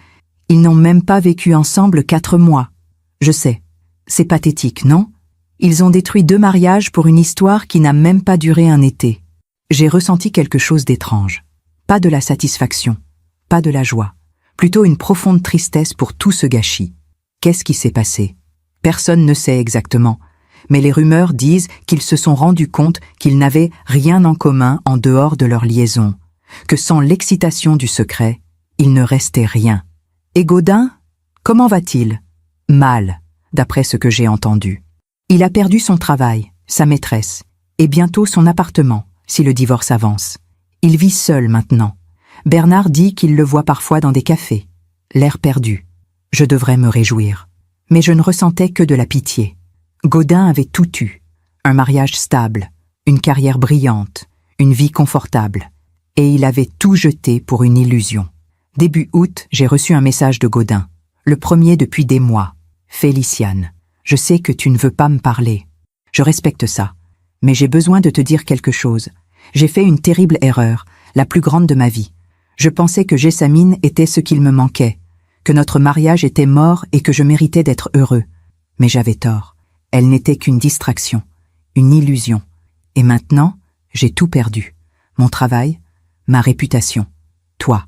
ils n'ont même pas vécu ensemble 4 mois. Je sais. C'est pathétique, non? Ils ont détruit 2 mariages pour une histoire qui n'a même pas duré un été. J'ai ressenti quelque chose d'étrange. Pas de la satisfaction, pas de la joie. Plutôt une profonde tristesse pour tout ce gâchis. Qu'est-ce qui s'est passé? Personne ne sait exactement. Mais les rumeurs disent qu'ils se sont rendus compte qu'ils n'avaient rien en commun en dehors de leur liaison, que sans l'excitation du secret, il ne restait rien. Et Gaudin, comment va-t-il? Mal, d'après ce que j'ai entendu. Il a perdu son travail, sa maîtresse, et bientôt son appartement, si le divorce avance. Il vit seul maintenant. Bernard dit qu'il le voit parfois dans des cafés. L'air perdu. Je devrais me réjouir. Mais je ne ressentais que de la pitié. Gaudin avait tout eu. Un mariage stable, une carrière brillante, une vie confortable. Et il avait tout jeté pour une illusion. Début août, j'ai reçu un message de Gaudin. Le premier depuis des mois. Féliciane, je sais que tu ne veux pas me parler. Je respecte ça. Mais j'ai besoin de te dire quelque chose. J'ai fait une terrible erreur, la plus grande de ma vie. Je pensais que Jessamine était ce qu'il me manquait, que notre mariage était mort et que je méritais d'être heureux. Mais j'avais tort. Elle n'était qu'une distraction, une illusion. Et maintenant, j'ai tout perdu. Mon travail, ma réputation, toi,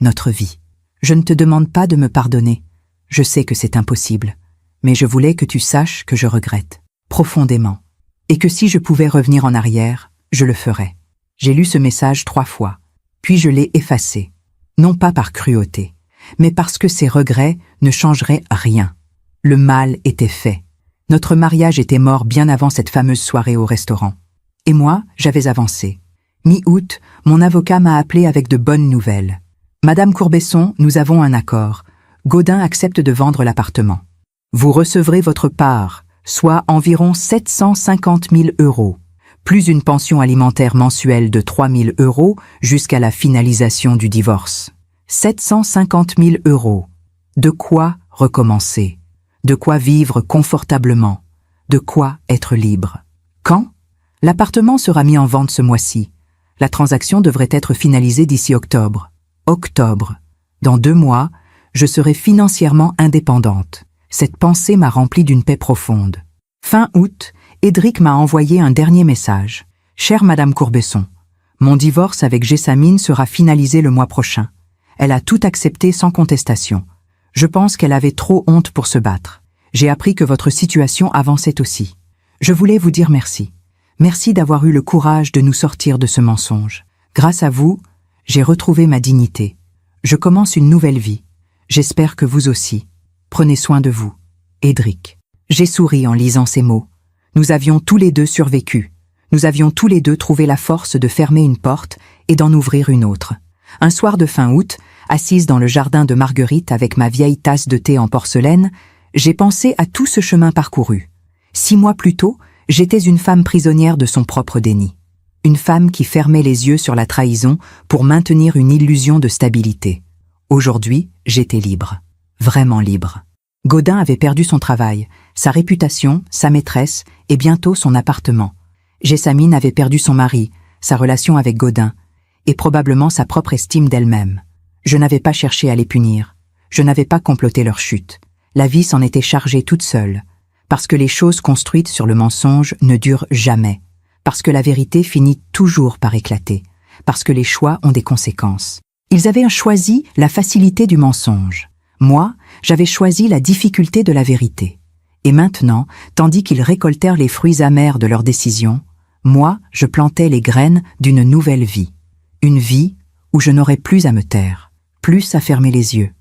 notre vie. Je ne te demande pas de me pardonner. Je sais que c'est impossible. Mais je voulais que tu saches que je regrette, profondément. Et que si je pouvais revenir en arrière, je le ferais. J'ai lu ce message 3 fois, puis je l'ai effacé. Non pas par cruauté, mais parce que ces regrets ne changeraient rien. Le mal était fait. Notre mariage était mort bien avant cette fameuse soirée au restaurant. Et moi, j'avais avancé. Mi-août, mon avocat m'a appelé avec de bonnes nouvelles. Madame Courbesson, nous avons un accord. Gaudin accepte de vendre l'appartement. Vous recevrez votre part, soit environ 750 000 €, plus une pension alimentaire mensuelle de 3 000 € jusqu'à la finalisation du divorce. 750 000 €. De quoi recommencer? De quoi vivre confortablement? De quoi être libre? Quand? L'appartement sera mis en vente ce mois-ci. La transaction devrait être finalisée d'ici octobre. Octobre. Dans 2 mois, je serai financièrement indépendante. Cette pensée m'a remplie d'une paix profonde. Fin août, Édric m'a envoyé un dernier message. « Chère Madame Courbesson, mon divorce avec Jessamine sera finalisé le mois prochain. Elle a tout accepté sans contestation. Je pense qu'elle avait trop honte pour se battre. J'ai appris que votre situation avançait aussi. Je voulais vous dire merci. Merci d'avoir eu le courage de nous sortir de ce mensonge. Grâce à vous, j'ai retrouvé ma dignité. Je commence une nouvelle vie. J'espère que vous aussi. Prenez soin de vous. Édric. » J'ai souri en lisant ces mots. Nous avions tous les deux survécu. Nous avions tous les deux trouvé la force de fermer une porte et d'en ouvrir une autre. Un soir de fin août, assise dans le jardin de Marguerite avec ma vieille tasse de thé en porcelaine, j'ai pensé à tout ce chemin parcouru. 6 mois plus tôt, j'étais une femme prisonnière de son propre déni. Une femme qui fermait les yeux sur la trahison pour maintenir une illusion de stabilité. Aujourd'hui, j'étais libre. Vraiment libre. Gaudin avait perdu son travail, sa réputation, sa maîtresse et bientôt son appartement. Jessamine avait perdu son mari, sa relation avec Gaudin, et probablement sa propre estime d'elle-même. Je n'avais pas cherché à les punir. Je n'avais pas comploté leur chute. La vie s'en était chargée toute seule. Parce que les choses construites sur le mensonge ne durent jamais. Parce que la vérité finit toujours par éclater. Parce que les choix ont des conséquences. Ils avaient choisi la facilité du mensonge. Moi, j'avais choisi la difficulté de la vérité. Et maintenant, tandis qu'ils récoltèrent les fruits amers de leurs décisions, moi, je plantais les graines d'une nouvelle vie. Une vie où je n'aurais plus à me taire, plus à fermer les yeux,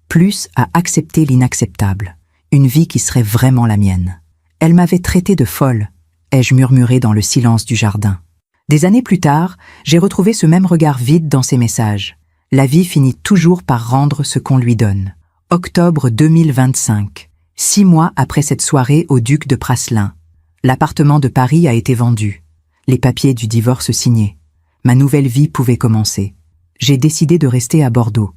plus à accepter l'inacceptable. Une vie qui serait vraiment la mienne. Elle m'avait traité de folle, ai-je murmuré dans le silence du jardin. Des années plus tard, j'ai retrouvé ce même regard vide dans ses messages. La vie finit toujours par rendre ce qu'on lui donne. Octobre 2025. 6 mois après cette soirée au Duc de Praslin. L'appartement de Paris a été vendu. Les papiers du divorce signés. Ma nouvelle vie pouvait commencer. J'ai décidé de rester à Bordeaux.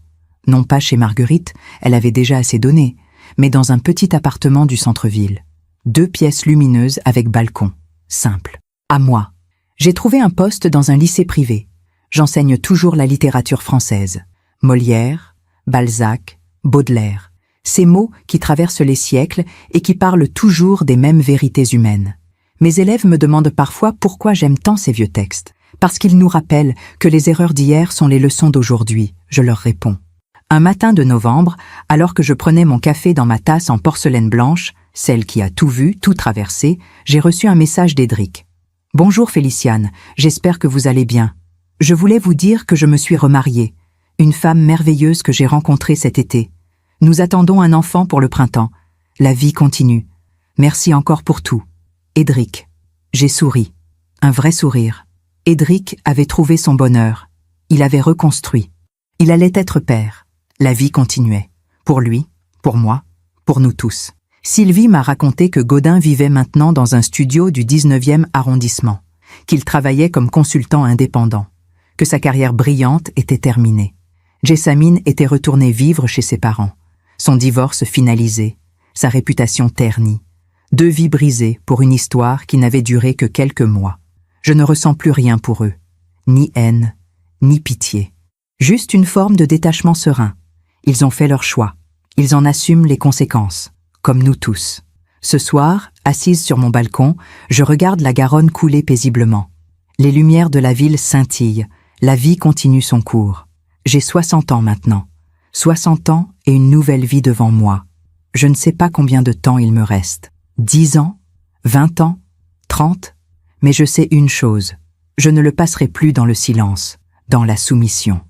Non pas chez Marguerite, elle avait déjà assez donné, mais dans un petit appartement du centre-ville. 2 pièces lumineuses avec balcon. Simple. À moi. J'ai trouvé un poste dans un lycée privé. J'enseigne toujours la littérature française. Molière, Balzac, Baudelaire. Ces mots qui traversent les siècles et qui parlent toujours des mêmes vérités humaines. Mes élèves me demandent parfois pourquoi j'aime tant ces vieux textes. Parce qu'ils nous rappellent que les erreurs d'hier sont les leçons d'aujourd'hui, je leur réponds. Un matin de novembre, alors que je prenais mon café dans ma tasse en porcelaine blanche, celle qui a tout vu, tout traversé, j'ai reçu un message d'Édric. « Bonjour Féliciane, j'espère que vous allez bien. Je voulais vous dire que je me suis remariée, une femme merveilleuse que j'ai rencontrée cet été. Nous attendons un enfant pour le printemps. La vie continue. Merci encore pour tout. Édric. » J'ai souri. Un vrai sourire. Édric avait trouvé son bonheur. Il avait reconstruit. Il allait être père. La vie continuait. Pour lui, pour moi, pour nous tous. Sylvie m'a raconté que Gaudin vivait maintenant dans un studio du 19e arrondissement, qu'il travaillait comme consultant indépendant, que sa carrière brillante était terminée. Jessamine était retournée vivre chez ses parents. Son divorce finalisé, sa réputation ternie. 2 vies brisées pour une histoire qui n'avait duré que quelques mois. Je ne ressens plus rien pour eux. Ni haine, ni pitié. Juste une forme de détachement serein. Ils ont fait leur choix. Ils en assument les conséquences, comme nous tous. Ce soir, assise sur mon balcon, je regarde la Garonne couler paisiblement. Les lumières de la ville scintillent. La vie continue son cours. J'ai 60 ans maintenant. 60 ans et une nouvelle vie devant moi. Je ne sais pas combien de temps il me reste. 10 ans, 20 ans, 30, mais je sais une chose, je ne le passerai plus dans le silence, dans la soumission.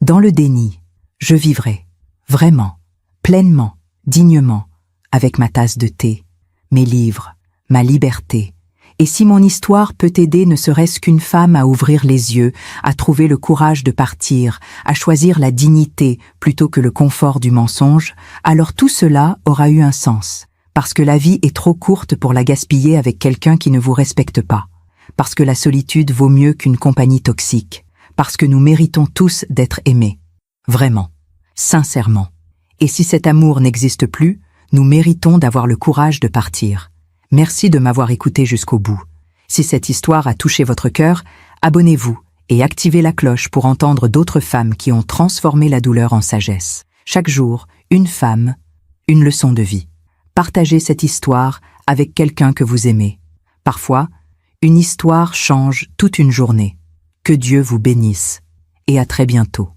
Dans le déni, je vivrai, Vraiment, pleinement, dignement, avec ma tasse de thé, mes livres, ma liberté. Et si mon histoire peut aider ne serait-ce qu'une femme à ouvrir les yeux, à trouver le courage de partir, à choisir la dignité plutôt que le confort du mensonge, alors tout cela aura eu un sens. Parce que la vie est trop courte pour la gaspiller avec quelqu'un qui ne vous respecte pas. Parce que la solitude vaut mieux qu'une compagnie toxique. Parce que nous méritons tous d'être aimés. Vraiment. Sincèrement. Et si cet amour n'existe plus, nous méritons d'avoir le courage de partir. Merci de m'avoir écouté jusqu'au bout. Si cette histoire a touché votre cœur, abonnez-vous et activez la cloche pour entendre d'autres femmes qui ont transformé la douleur en sagesse. Chaque jour, une femme, une leçon de vie. Partagez cette histoire avec quelqu'un que vous aimez. Parfois, une histoire change toute une journée. Que Dieu vous bénisse et à très bientôt.